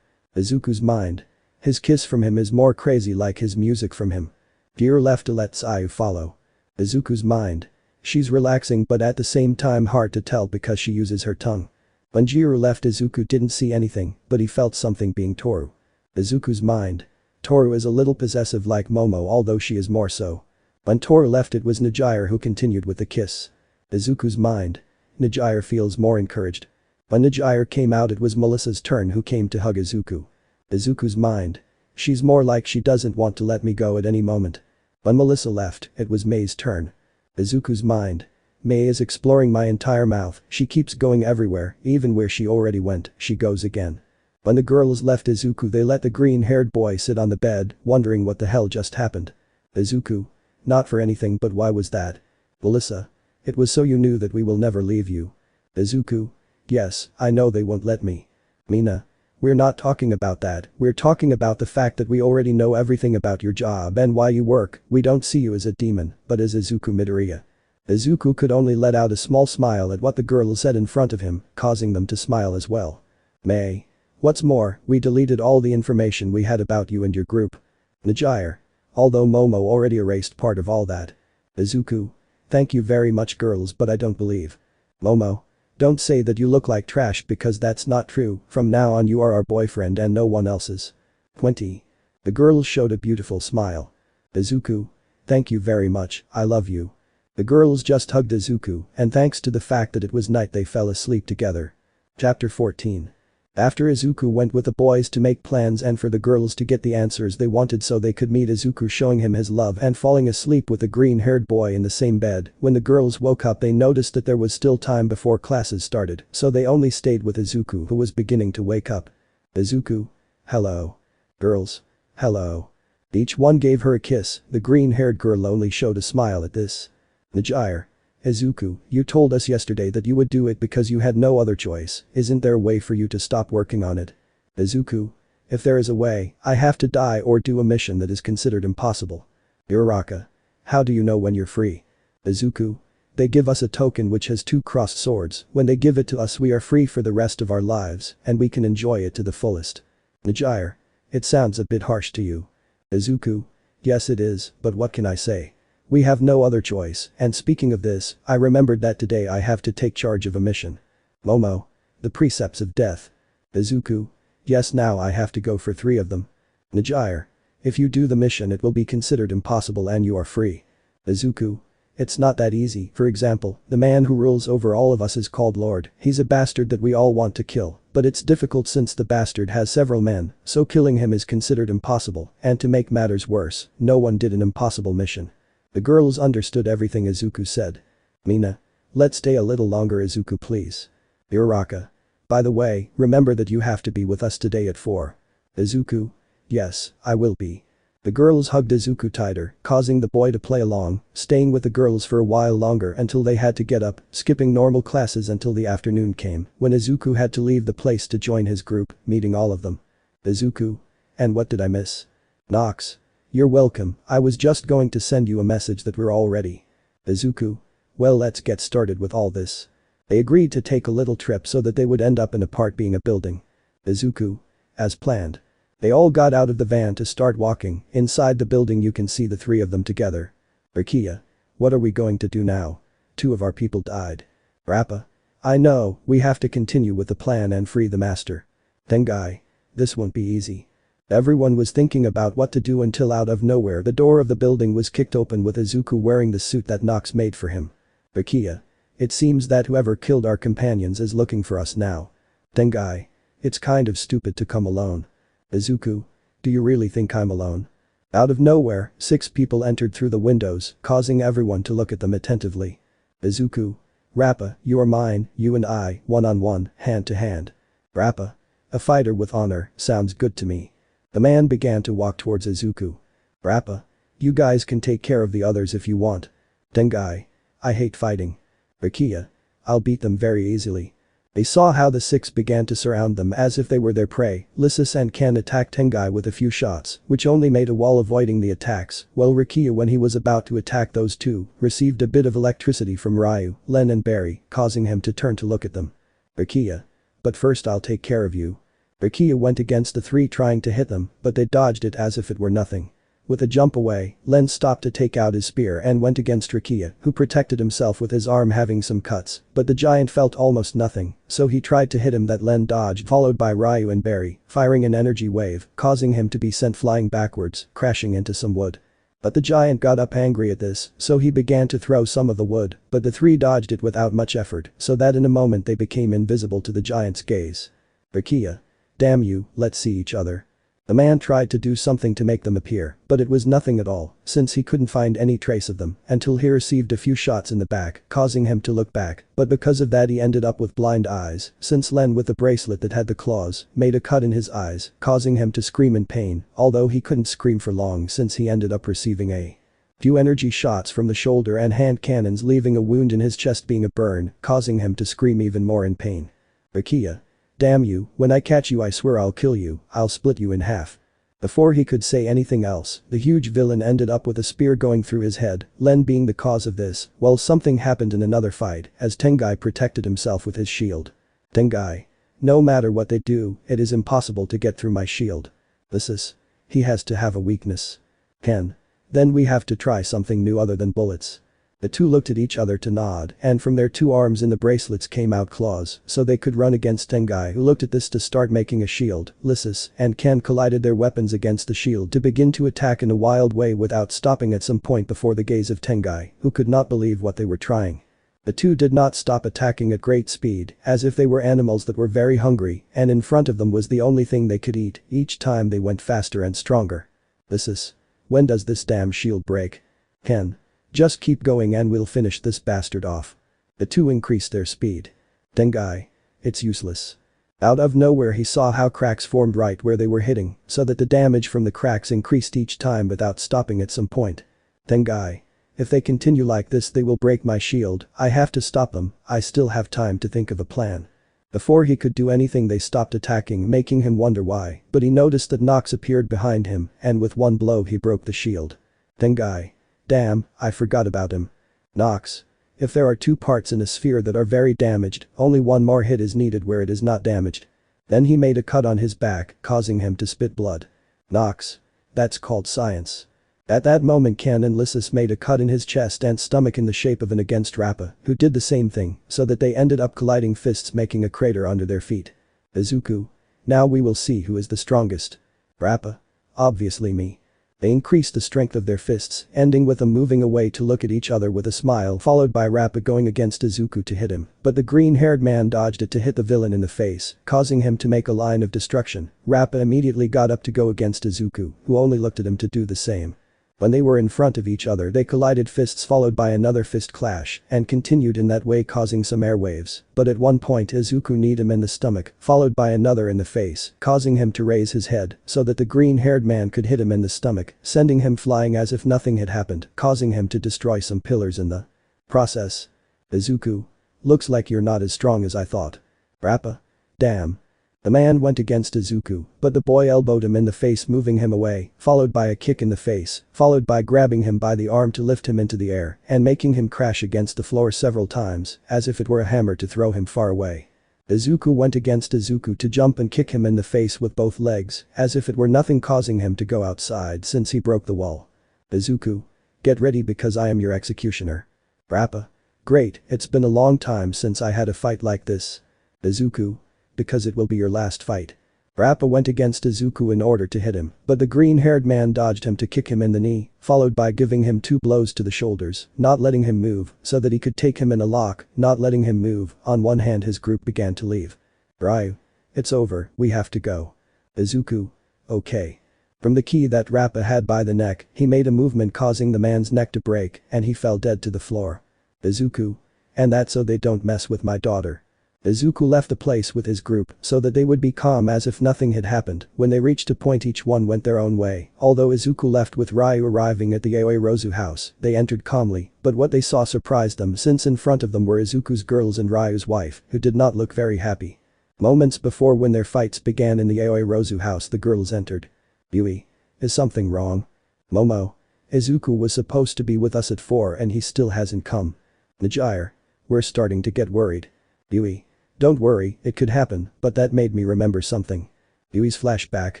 Izuku's mind. His kiss from him is more crazy like his music from him. Jiru left to let Sayu follow. Izuku's mind. She's relaxing but at the same time hard to tell because she uses her tongue. When Jiru left Izuku didn't see anything, but he felt something being Toru. Izuku's mind. Toru is a little possessive like Momo although she is more so. When Toru left it was Najire who continued with the kiss. Izuku's mind. Najire feels more encouraged. When Najire came out it was Melissa's turn who came to hug Izuku. Izuku's mind. She's more like she doesn't want to let me go at any moment. When Melissa left, it was Mei's turn. Izuku's mind. Mei is exploring my entire mouth, she keeps going everywhere, even where she already went, she goes again. When the girls left Izuku they let the green-haired boy sit on the bed, wondering what the hell just happened. Izuku. Not for anything but why was that? Melissa. It was so you knew that we will never leave you. Izuku. Yes, I know they won't let me. Mina. We're not talking about that, we're talking about the fact that we already know everything about your job and why you work, we don't see you as a demon, but as Izuku Midoriya. Izuku could only let out a small smile at what the girl said in front of him, causing them to smile as well. Mei. What's more, we deleted all the information we had about you and your group. Najire. Although Momo already erased part of all that. Izuku. Thank you very much girls but I don't believe. Momo. Don't say that you look like trash because that's not true, from now on you are our boyfriend and no one else's. 20. The girls showed a beautiful smile. Izuku. Thank you very much, I love you. The girls just hugged Izuku and thanks to the fact that it was night they fell asleep together. Chapter 14. After Izuku went with the boys to make plans and for the girls to get the answers they wanted so they could meet Izuku showing him his love and falling asleep with the green-haired boy in the same bed, when the girls woke up they noticed that there was still time before classes started, so they only stayed with Izuku who was beginning to wake up. Izuku. Hello. Girls. Hello. Each one gave her a kiss, the green-haired girl only showed a smile at this. Najire. Izuku, you told us yesterday that you would do it because you had no other choice, isn't there a way for you to stop working on it? Izuku. If there is a way, I have to die or do a mission that is considered impossible. Uraraka. How do you know when you're free? Izuku. They give us a token which has 2 crossed swords, when they give it to us we are free for the rest of our lives, and we can enjoy it to the fullest. Najire. It sounds a bit harsh to you. Izuku. Yes it is, but what can I say? We have no other choice, and speaking of this, I remembered that today I have to take charge of a mission. Momo. The precepts of death. Izuku. Yes now I have to go for 3 of them. Najire. If you do the mission it will be considered impossible and you are free. Izuku. It's not that easy, for example, the man who rules over all of us is called Lord, he's a bastard that we all want to kill, but it's difficult since the bastard has several men, so killing him is considered impossible, and to make matters worse, no one did an impossible mission. The girls understood everything Izuku said. Mina. Let's stay a little longer Izuku please. Uraraka. By the way, remember that you have to be with us today at 4. Izuku. Yes, I will be. The girls hugged Izuku tighter, causing the boy to play along, staying with the girls for a while longer until they had to get up, skipping normal classes until the afternoon came, when Izuku had to leave the place to join his group, meeting all of them. Izuku. And what did I miss? Nox. You're welcome, I was just going to send you a message that we're all ready. Izuku. Well let's get started with all this. They agreed to take a little trip so that they would end up in a part being a building. Izuku. As planned. They all got out of the van to start walking, inside the building you can see the 3 of them together. Rukia. What are we going to do now? 2 of our people died. Rappa. I know, we have to continue with the plan and free the master. Tengai. This won't be easy. Everyone was thinking about what to do until out of nowhere the door of the building was kicked open with Izuku wearing the suit that Nox made for him. Rukia. It seems that whoever killed our companions is looking for us now. Tengai. It's kind of stupid to come alone. Izuku. Do you really think I'm alone? Out of nowhere, 6 people entered through the windows, causing everyone to look at them attentively. Izuku. Rappa, you are mine, you and I, one-on-one, hand-to-hand. Rappa. A fighter with honor, sounds good to me. The man began to walk towards Izuku. Rappa. You guys can take care of the others if you want. Tengai. I hate fighting. Rukia. I'll beat them very easily. They saw how the six began to surround them as if they were their prey. Lysis and Ken attacked Tengai with a few shots, which only made a wall avoiding the attacks, while Rukia, when he was about to attack those two, received a bit of electricity from Ryu, Len and Barry, causing him to turn to look at them. Rukia. But first I'll take care of you. Rukia went against the three trying to hit them, but they dodged it as if it were nothing. With a jump away, Len stopped to take out his spear and went against Rukia, who protected himself with his arm having some cuts, but the giant felt almost nothing, so he tried to hit him that Len dodged, followed by Ryu and Barry, firing an energy wave, causing him to be sent flying backwards, crashing into some wood. But the giant got up angry at this, so he began to throw some of the wood, but the three dodged it without much effort, so that in a moment they became invisible to the giant's gaze. Rukia. Damn you, let's see each other. The man tried to do something to make them appear, but it was nothing at all, since he couldn't find any trace of them until he received a few shots in the back, causing him to look back, but because of that he ended up with blind eyes, since Len with the bracelet that had the claws made a cut in his eyes, causing him to scream in pain, although he couldn't scream for long since he ended up receiving a few energy shots from the shoulder and hand cannons, leaving a wound in his chest being a burn, causing him to scream even more in pain. Rukia. Damn you, when I catch you I swear I'll kill you, I'll split you in half. Before he could say anything else, the huge villain ended up with a spear going through his head, Len being the cause of this, while something happened in another fight as Tengai protected himself with his shield. Tengai. No matter what they do, it is impossible to get through my shield. Lysis. He has to have a weakness. Ken. Then we have to try something new other than bullets. The two looked at each other to nod, and from their two arms in the bracelets came out claws, so they could run against Tengai, who looked at this to start making a shield. Lysis and Ken collided their weapons against the shield to begin to attack in a wild way without stopping at some point before the gaze of Tengai, who could not believe what they were trying. The two did not stop attacking at great speed, as if they were animals that were very hungry, and in front of them was the only thing they could eat. Each time they went faster and stronger. Lysis. When does this damn shield break? Ken. Just keep going and we'll finish this bastard off. The two increased their speed. Tengai. It's useless. Out of nowhere he saw how cracks formed right where they were hitting, so that the damage from the cracks increased each time without stopping at some point. Tengai. If they continue like this they will break my shield, I have to stop them, I still have time to think of a plan. Before he could do anything they stopped attacking, making him wonder why, but he noticed that Nox appeared behind him, and with one blow he broke the shield. Tengai. Damn, I forgot about him. Nox. If there are two parts in a sphere that are very damaged, only one more hit is needed where it is not damaged. Then he made a cut on his back, causing him to spit blood. Nox. That's called science. At that moment Ken and Lysis made a cut in his chest and stomach in the shape of an against Rappa, who did the same thing, so that they ended up colliding fists making a crater under their feet. Izuku. Now we will see who is the strongest. Rappa. Obviously me. They increased the strength of their fists, ending with them moving away to look at each other with a smile, followed by Rappa going against Izuku to hit him, but the green-haired man dodged it to hit the villain in the face, causing him to make a line of destruction. Rappa immediately got up to go against Izuku, who only looked at him to do the same. When they were in front of each other they collided fists followed by another fist clash, and continued in that way causing some airwaves, but at one point Izuku kneed him in the stomach, followed by another in the face, causing him to raise his head, so that the green-haired man could hit him in the stomach, sending him flying as if nothing had happened, causing him to destroy some pillars in the process. Izuku. Looks like you're not as strong as I thought. Rappa. Damn. The man went against Izuku, but the boy elbowed him in the face moving him away, followed by a kick in the face, followed by grabbing him by the arm to lift him into the air and making him crash against the floor several times, as if it were a hammer to throw him far away. Izuku went against Izuku to jump and kick him in the face with both legs, as if it were nothing causing him to go outside since he broke the wall. Izuku. Get ready because I am your executioner. Rappa. Great, it's been a long time since I had a fight like this. Izuku. Because it will be your last fight. Rappa went against Izuku in order to hit him, but the green-haired man dodged him to kick him in the knee, followed by giving him 2 blows to the shoulders, not letting him move, so that he could take him in a lock, not letting him move. On one hand his group began to leave. Ryu. It's over, we have to go. Izuku. Okay. From the key that Rappa had by the neck, he made a movement causing the man's neck to break, and he fell dead to the floor. Izuku. And that's so they don't mess with my daughter. Izuku left the place with his group so that they would be calm as if nothing had happened. When they reached a point, each one went their own way. Although Izuku left with Ryu arriving at the Aoirozu house, they entered calmly, but what they saw surprised them since in front of them were Izuku's girls and Ryu's wife, who did not look very happy. Moments before, when their fights began in the Aoirozu house, the girls entered. Yui. Is something wrong? Momo. Izuku was supposed to be with us at 4 and he still hasn't come. Najire. We're starting to get worried. Yui. Don't worry, it could happen, but that made me remember something. Yui's flashback.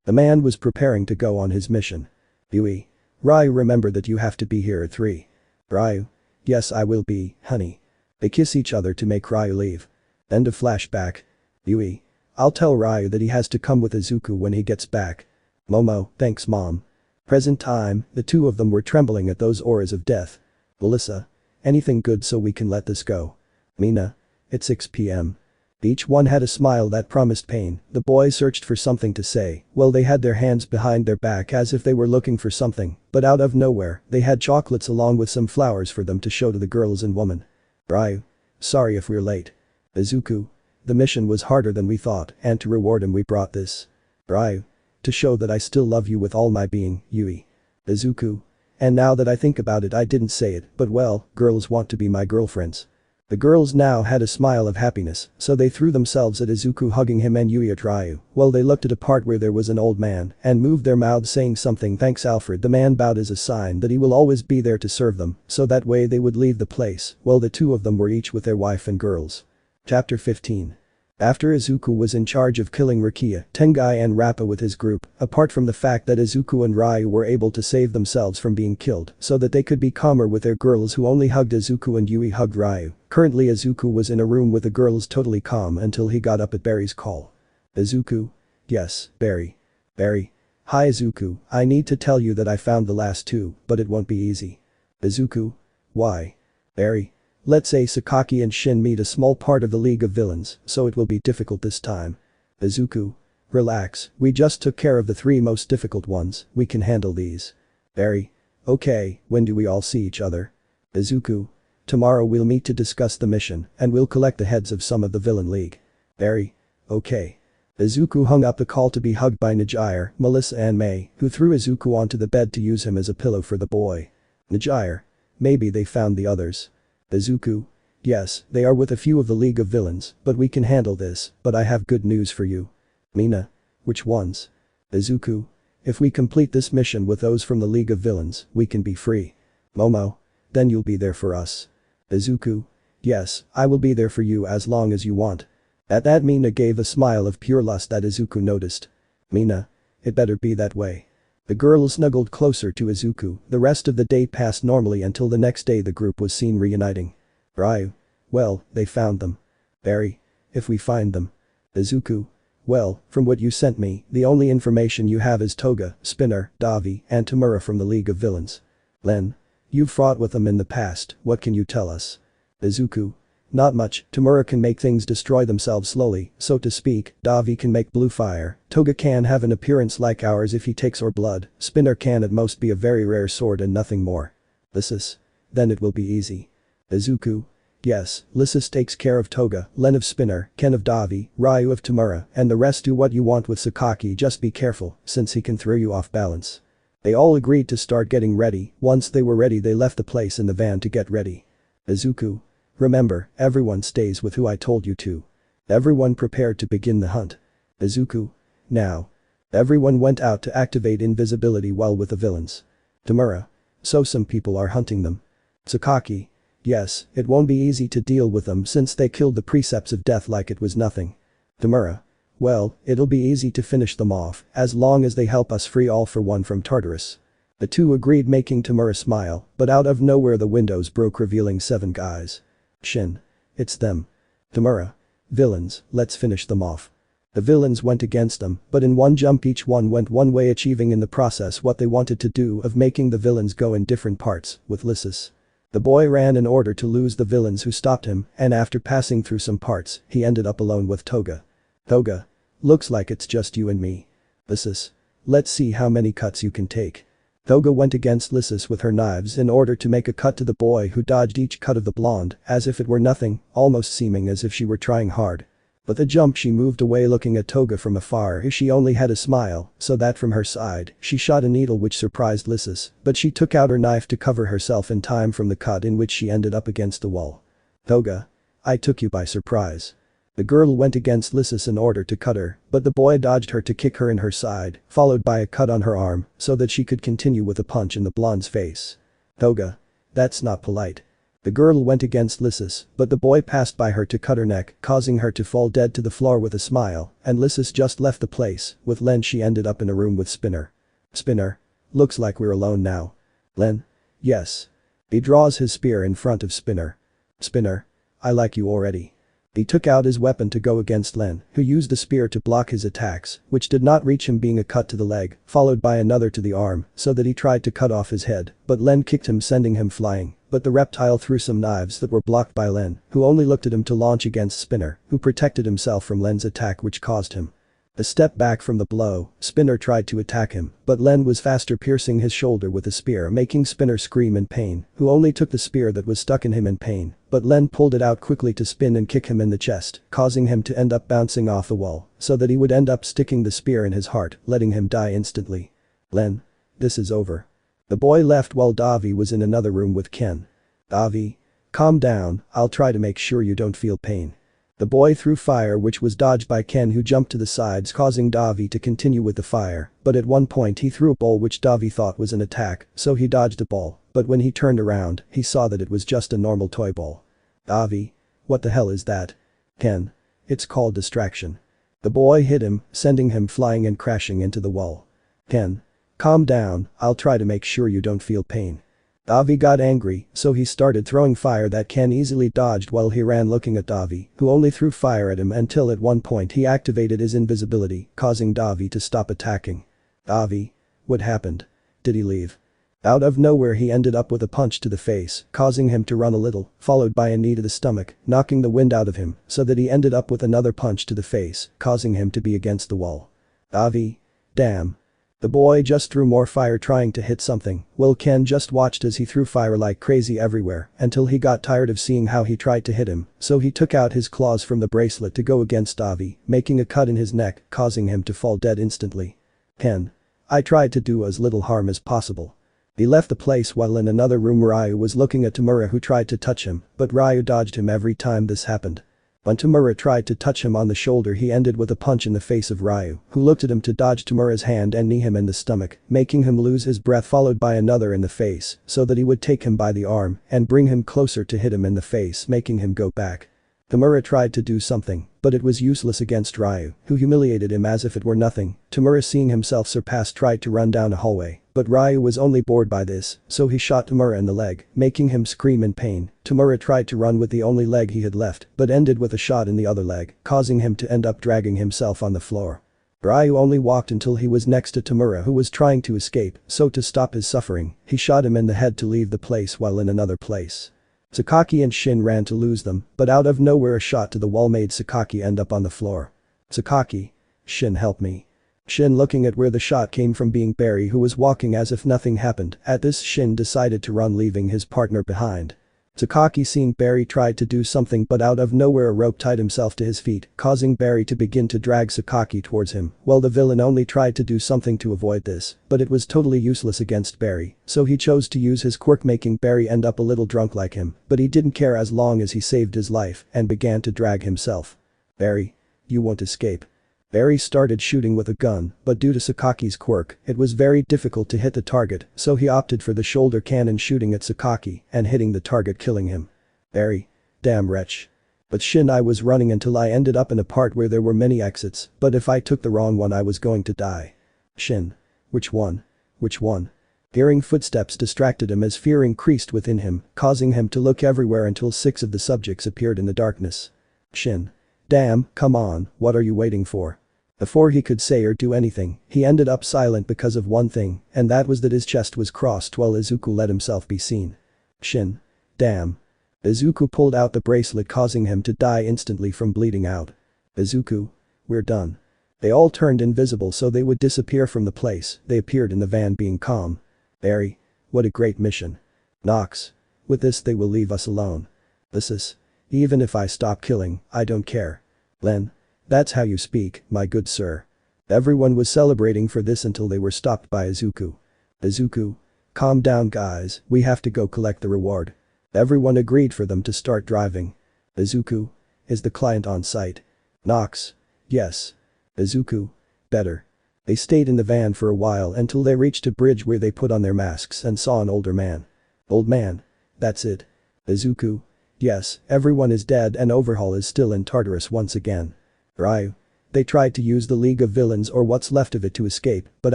The man was preparing to go on his mission. Yui. Ryu, remember that you have to be here at 3. Ryu. Yes, I will be, honey. They kiss each other to make Ryu leave. End of flashback. Yui. I'll tell Ryu that he has to come with Izuku when he gets back. Momo. Thanks, Mom. Present time, the two of them were trembling at those auras of death. Melissa. Anything good so we can let this go. Mina. It's 6 p.m. Each one had a smile that promised pain. The boys searched for something to say. Well, they had their hands behind their back as if they were looking for something, but out of nowhere, they had chocolates along with some flowers for them to show to the girls and woman. Ryu. Sorry if we're late. Izuku. The mission was harder than we thought, and to reward him we brought this. Ryu. To show that I still love you with all my being, Yui. Izuku. And now that I think about it, I didn't say it, but well, girls want to be my girlfriends. The girls now had a smile of happiness, so they threw themselves at Izuku, hugging him, and Yui at Ryu. Well, they looked at a part where there was an old man and moved their mouths saying something. Thanks, Alfred. The man bowed as a sign that he will always be there to serve them, so that way they would leave the place. Well, the two of them were each with their wife and girls. Chapter 15. After Izuku was in charge of killing Rukia, Tengai and Rappa with his group, apart from the fact that Izuku and Ryu were able to save themselves from being killed so that they could be calmer with their girls who only hugged Izuku and Yui hugged Ryu. Currently Izuku was in a room with the girls totally calm until he got up at Barry's call. Izuku? Yes, Barry. Barry. Hi Izuku, I need to tell you that I found the last two, but it won't be easy. Izuku? Why? Barry. Let's say Sakaki and Shin meet a small part of the League of Villains, so it will be difficult this time. Izuku. Relax, we just took care of the 3 most difficult ones, we can handle these. Barry. Okay, when do we all see each other? Izuku. Tomorrow we'll meet to discuss the mission, and we'll collect the heads of some of the villain league. Barry. Okay. Izuku hung up the call to be hugged by Najire, Melissa and May, who threw Izuku onto the bed to use him as a pillow for the boy. Najire. Maybe they found the others. Izuku. Yes, they are with a few of the League of Villains, but we can handle this, but I have good news for you. Mina. Which ones? Izuku. If we complete this mission with those from the League of Villains, we can be free. Momo. Then you'll be there for us. Izuku. Yes, I will be there for you as long as you want. At that Mina gave a smile of pure lust that Izuku noticed. Mina. It better be that way. The girls snuggled closer to Izuku. The rest of the day passed normally until the next day the group was seen reuniting. Ryu. Well, they found them. Barry. If we find them. Izuku. Well, from what you sent me, the only information you have is Toga, Spinner, Davi, and Tamura from the League of Villains. Len. You've fought with them in the past, what can you tell us? Izuku. Not much. Tamura can make things destroy themselves slowly, so to speak. Davi can make blue fire. Toga can have an appearance like ours if he takes our blood. Spinner can at most be a very rare sword and nothing more. Lysis. Then it will be easy. Izuku. Yes, Lysis takes care of Toga, Len of Spinner, Ken of Davi, Ryu of Tamura, and the rest do what you want with Sakaki. Just be careful, since he can throw you off balance. They all agreed to start getting ready. Once they were ready they left the place in the van to get ready. Izuku. Remember, everyone stays with who I told you to. Everyone prepared to begin the hunt. Izuku. Now. Everyone went out to activate invisibility while with the villains. Tamura. So some people are hunting them. Sakaki. Yes, it won't be easy to deal with them since they killed the precepts of death like it was nothing. Tamura. Well, it'll be easy to finish them off, as long as they help us free All for One from Tartarus. The two agreed, making Tamura smile, but out of nowhere the windows broke, revealing 7 guys. Shin. It's them. Tamura. Villains, let's finish them off. The villains went against them, but in one jump each one went one way, achieving in the process what they wanted to do of making the villains go in different parts, with Lysis. The boy ran in order to lose the villains who stopped him, and after passing through some parts, he ended up alone with Toga. Toga. Looks like it's just you and me. Lysis. Let's see how many cuts you can take. Thoga went against Lysis with her knives in order to make a cut to the boy who dodged each cut of the blonde as if it were nothing, almost seeming as if she were trying hard. But the jump she moved away looking at Toga from afar she only had a smile, so that from her side, she shot a needle which surprised Lysis, but she took out her knife to cover herself in time from the cut in which she ended up against the wall. Toga. I took you by surprise. The girl went against Lysis in order to cut her, but the boy dodged her to kick her in her side, followed by a cut on her arm, so that she could continue with a punch in the blonde's face. Toga. That's not polite. The girl went against Lysis, but the boy passed by her to cut her neck, causing her to fall dead to the floor with a smile, and Lysis just left the place. With Len she ended up in a room with Spinner. Spinner. Looks like we're alone now. Len. Yes. He draws his spear in front of Spinner. Spinner. I like you already. He took out his weapon to go against Len, who used the spear to block his attacks, which did not reach him being a cut to the leg, followed by another to the arm, so that he tried to cut off his head, but Len kicked him sending him flying, but the reptile threw some knives that were blocked by Len, who only looked at him to launch against Spinner, who protected himself from Len's attack which caused him a step back from the blow. Spinner tried to attack him, but Len was faster, piercing his shoulder with a spear, making Spinner scream in pain, who only took the spear that was stuck in him in pain, but Len pulled it out quickly to spin and kick him in the chest, causing him to end up bouncing off the wall, so that he would end up sticking the spear in his heart, letting him die instantly. Len. This is over. The boy left while Davi was in another room with Ken. Davi. Calm down, I'll try to make sure you don't feel pain. The boy threw fire which was dodged by Ken, who jumped to the sides, causing Davi to continue with the fire, but at one point he threw a ball which Davi thought was an attack, so he dodged the ball, but when he turned around, he saw that it was just a normal toy ball. Davi. What the hell is that? Ken. It's called distraction. The boy hit him, sending him flying and crashing into the wall. Ken. Calm down, I'll try to make sure you don't feel pain. Davi got angry, so he started throwing fire that Ken easily dodged while he ran looking at Davi, who only threw fire at him until at one point he activated his invisibility, causing Davi to stop attacking. Davi. What happened? Did he leave? Out of nowhere he ended up with a punch to the face, causing him to run a little, followed by a knee to the stomach, knocking the wind out of him, so that he ended up with another punch to the face, causing him to be against the wall. Davi. Damn. The boy just threw more fire trying to hit something, while Ken just watched as he threw fire like crazy everywhere until he got tired of seeing how he tried to hit him, so he took out his claws from the bracelet to go against Davi, making a cut in his neck, causing him to fall dead instantly. Ken. I tried to do as little harm as possible. He left the place while in another room Ryu was looking at Tamura, who tried to touch him, but Ryu dodged him every time this happened. When Tamura tried to touch him on the shoulder, he ended with a punch in the face of Ryu, who looked at him to dodge Tamura's hand and knee him in the stomach, making him lose his breath, followed by another in the face, so that he would take him by the arm and bring him closer to hit him in the face, making him go back. Tamura tried to do something, but it was useless against Ryu, who humiliated him as if it were nothing. Tamura, seeing himself surpassed, tried to run down a hallway, but Ryu was only bored by this, so he shot Tamura in the leg, making him scream in pain. Tamura tried to run with the only leg he had left, but ended with a shot in the other leg, causing him to end up dragging himself on the floor. Ryu only walked until he was next to Tamura, who was trying to escape, so to stop his suffering, he shot him in the head to leave the place while in another place. Sakaki and Shin ran to lose them, but out of nowhere a shot to the wall made Sakaki end up on the floor. Sakaki. Shin, help me. Shin, looking at where the shot came from being Barry, who was walking as if nothing happened. At this, Shin decided to run, leaving his partner behind. Sakaki, seeing Barry, tried to do something, but out of nowhere a rope tied himself to his feet, causing Barry to begin to drag Sakaki towards him. Well, the villain only tried to do something to avoid this, but it was totally useless against Barry, so he chose to use his quirk, making Barry end up a little drunk like him, but he didn't care as long as he saved his life and began to drag himself. Barry. You won't escape. Barry started shooting with a gun, but due to Sakaki's quirk, it was very difficult to hit the target, so he opted for the shoulder cannon, shooting at Sakaki and hitting the target, killing him. Barry. Damn wretch. But Shin, I was running until I ended up in a part where there were many exits, but if I took the wrong one I was going to die. Shin. Which one? Which one? Hearing footsteps distracted him as fear increased within him, causing him to look everywhere until 6 of the subjects appeared in the darkness. Shin. Damn, come on, what are you waiting for? Before he could say or do anything, he ended up silent because of one thing, and that was that his chest was crossed while Izuku let himself be seen. Shin. Damn. Izuku pulled out the bracelet, causing him to die instantly from bleeding out. Izuku. We're done. They all turned invisible so they would disappear from the place. They appeared in the van being calm. Eri. What a great mission. Nox. With this they will leave us alone. This is. Even if I stop killing, I don't care. Len. That's how you speak, my good sir. Everyone was celebrating for this until they were stopped by Izuku. Izuku. Calm down guys, we have to go collect the reward. Everyone agreed for them to start driving. Izuku. Is the client on site? Nox. Yes. Izuku. Better. They stayed in the van for a while until they reached a bridge where they put on their masks and saw an older man. Old man. That's it. Izuku. Yes, everyone is dead and Overhaul is still in Tartarus once again. Ryu. They tried to use the League of Villains or what's left of it to escape, but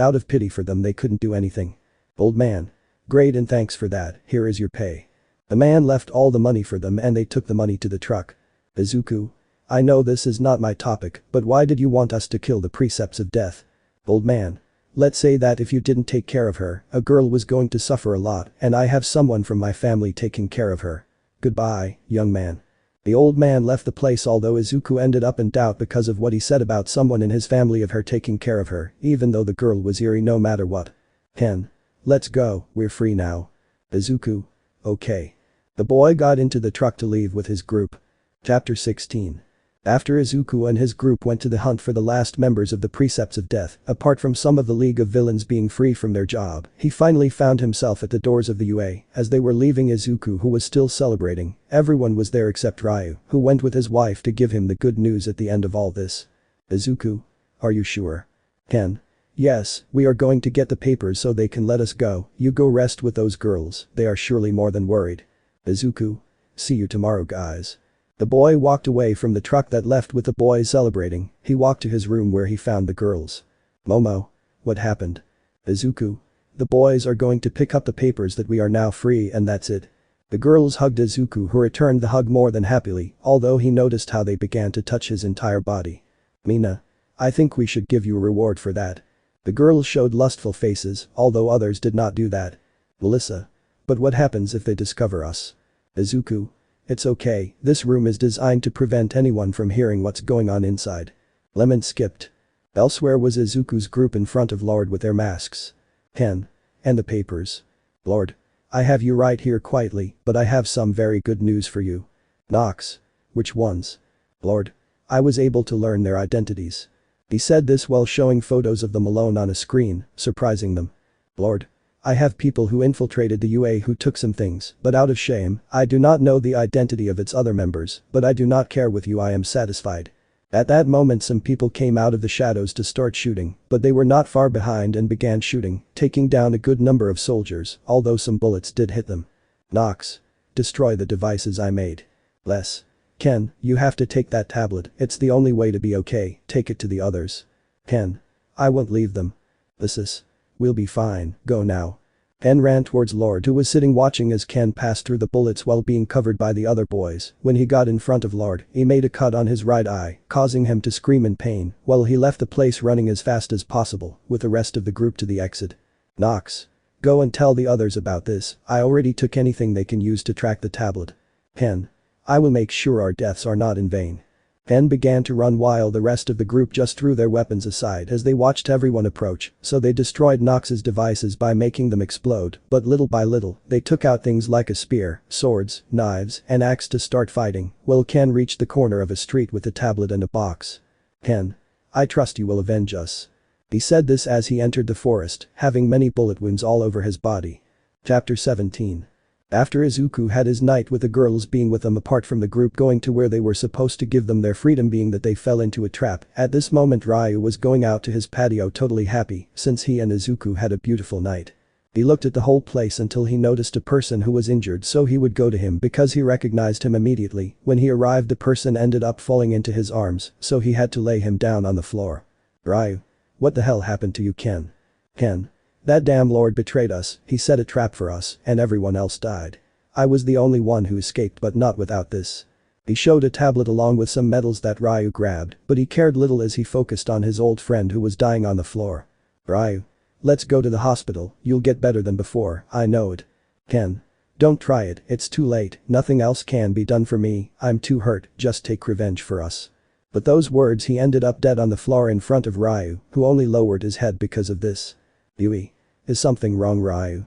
out of pity for them they couldn't do anything. Old man. Great and thanks for that, here is your pay. The man left all the money for them and they took the money to the truck. Izuku. I know this is not my topic, but why did you want us to kill the precepts of death? Old man. Let's say that if you didn't take care of her, a girl was going to suffer a lot and I have someone from my family taking care of her. Goodbye, young man. The old man left the place although Izuku ended up in doubt because of what he said about someone in his family of her taking care of her, even though the girl was eerie no matter what. Ken. Let's go, we're free now. Izuku. Okay. The boy got into the truck to leave with his group. Chapter 16. After Izuku and his group went to the hunt for the last members of the Precepts of Death, apart from some of the League of Villains being free from their job, he finally found himself at the doors of the UA. As they were leaving Izuku who was still celebrating, everyone was there except Ryu, who went with his wife to give him the good news at the end of all this. Izuku. Are you sure? Ken. Yes, we are going to get the papers so they can let us go, you go rest with those girls, they are surely more than worried. Izuku. See you tomorrow guys. The boy walked away from the truck that left with the boys celebrating, he walked to his room where he found the girls. Momo. What happened? Izuku. The boys are going to pick up the papers that we are now free and that's it. The girls hugged Izuku who returned the hug more than happily, although he noticed how they began to touch his entire body. Mina. I think we should give you a reward for that. The girls showed lustful faces, although others did not do that. Melissa. But what happens if they discover us? Izuku. It's okay, this room is designed to prevent anyone from hearing what's going on inside. Lemon skipped. Elsewhere was Izuku's group in front of Lord with their masks. Ken. And the papers. Lord. I have you right here quietly, but I have some very good news for you. Nox. Which ones? Lord. I was able to learn their identities. He said this while showing photos of them alone on a screen, surprising them. Lord. I have people who infiltrated the UA who took some things, but out of shame, I do not know the identity of its other members, but I do not care with you I am satisfied. At that moment some people came out of the shadows to start shooting, but they were not far behind and began shooting, taking down a good number of soldiers, although some bullets did hit them. Nox. Destroy the devices I made. Les. Ken, you have to take that tablet, it's the only way to be okay, take it to the others. Ken. I won't leave them. This is. We'll be fine, go now. Ken ran towards Lord who was sitting watching as Ken passed through the bullets while being covered by the other boys. When he got in front of Lord, he made a cut on his right eye, causing him to scream in pain, while he left the place running as fast as possible, with the rest of the group to the exit. Nox. Go and tell the others about this, I already took anything they can use to track the tablet. Ken. I will make sure our deaths are not in vain. Ken began to run while the rest of the group just threw their weapons aside as they watched everyone approach, so they destroyed Nox's devices by making them explode, but little by little, they took out things like a spear, swords, knives, and axe to start fighting, while Ken reached the corner of a street with a tablet and a box. Ken. I trust you will avenge us. He said this as he entered the forest, having many bullet wounds all over his body. Chapter 17. After Izuku had his night with the girls being with them apart from the group going to where they were supposed to give them their freedom being that they fell into a trap, at this moment Ryu was going out to his patio totally happy since he and Izuku had a beautiful night. He looked at the whole place until he noticed a person who was injured so he would go to him because he recognized him immediately. When he arrived the person ended up falling into his arms, so he had to lay him down on the floor. Ryu. What the hell happened to you Ken? Ken. That damn Lord betrayed us, he set a trap for us and everyone else died. I was the only one who escaped but not without this. He showed a tablet along with some medals that Ryu grabbed, but he cared little as he focused on his old friend who was dying on the floor. Ryu. Let's go to the hospital, you'll get better than before, I know it. Ken. Don't try it, it's too late, nothing else can be done for me, I'm too hurt, just take revenge for us. But those words he ended up dead on the floor in front of Ryu, who only lowered his head because of this. Yui. Is something wrong Ryu?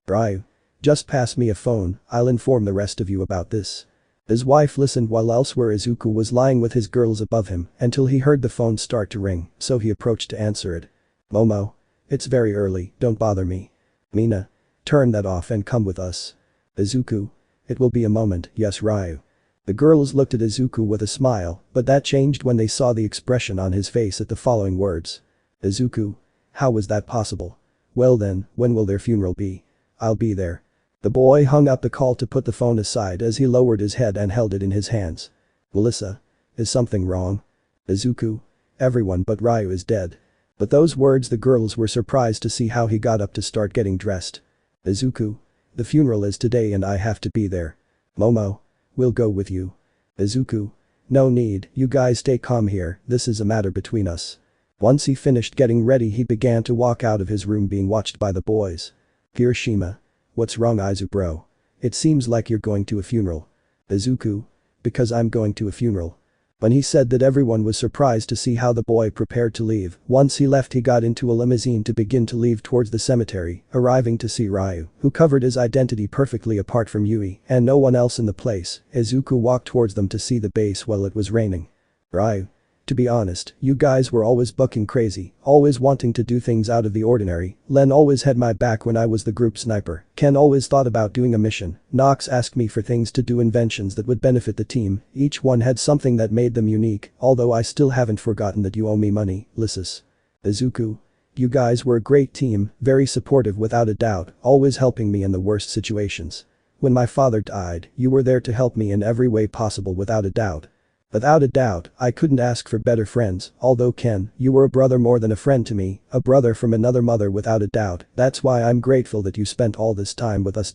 Ryu. Just pass me a phone, I'll inform the rest of you about this. His wife listened while elsewhere Izuku was lying with his girls above him until he heard the phone start to ring, so he approached to answer it. Momo. It's very early, don't bother me. Mina. Turn that off and come with us. Izuku. It will be a moment, yes Ryu. The girls looked at Izuku with a smile, but that changed when they saw the expression on his face at the following words. Izuku. How was that possible? Well then, when will their funeral be? I'll be there. The boy hung up the call to put the phone aside as he lowered his head and held it in his hands. Melissa. Is something wrong? Izuku. Everyone but Ryu is dead. But those words the girls were surprised to see how he got up to start getting dressed. Izuku. The funeral is today and I have to be there. Momo. We'll go with you. Izuku. No need, you guys stay calm here, this is a matter between us. Once he finished getting ready he began to walk out of his room being watched by the boys. Kirishima. What's wrong Izuku bro? It seems like you're going to a funeral. Izuku. Because I'm going to a funeral. When he said that everyone was surprised to see how the boy prepared to leave, once he left he got into a limousine to begin to leave towards the cemetery, arriving to see Ryu, who covered his identity perfectly apart from Yui and no one else in the place. Izuku walked towards them to see the base while it was raining. Ryu. To be honest, you guys were always bucking crazy, always wanting to do things out of the ordinary. Len always had my back when I was the group sniper. Ken always thought about doing a mission. Nox asked me for things to do, inventions that would benefit the team. Each one had something that made them unique, although I still haven't forgotten that you owe me money, Lysis. Izuku. You guys were a great team, very supportive without a doubt, always helping me in the worst situations. When my father died, you were there to help me in every way possible without a doubt. Without a doubt, I couldn't ask for better friends, although Ken, you were a brother more than a friend to me, a brother from another mother without a doubt, that's why I'm grateful that you spent all this time with us.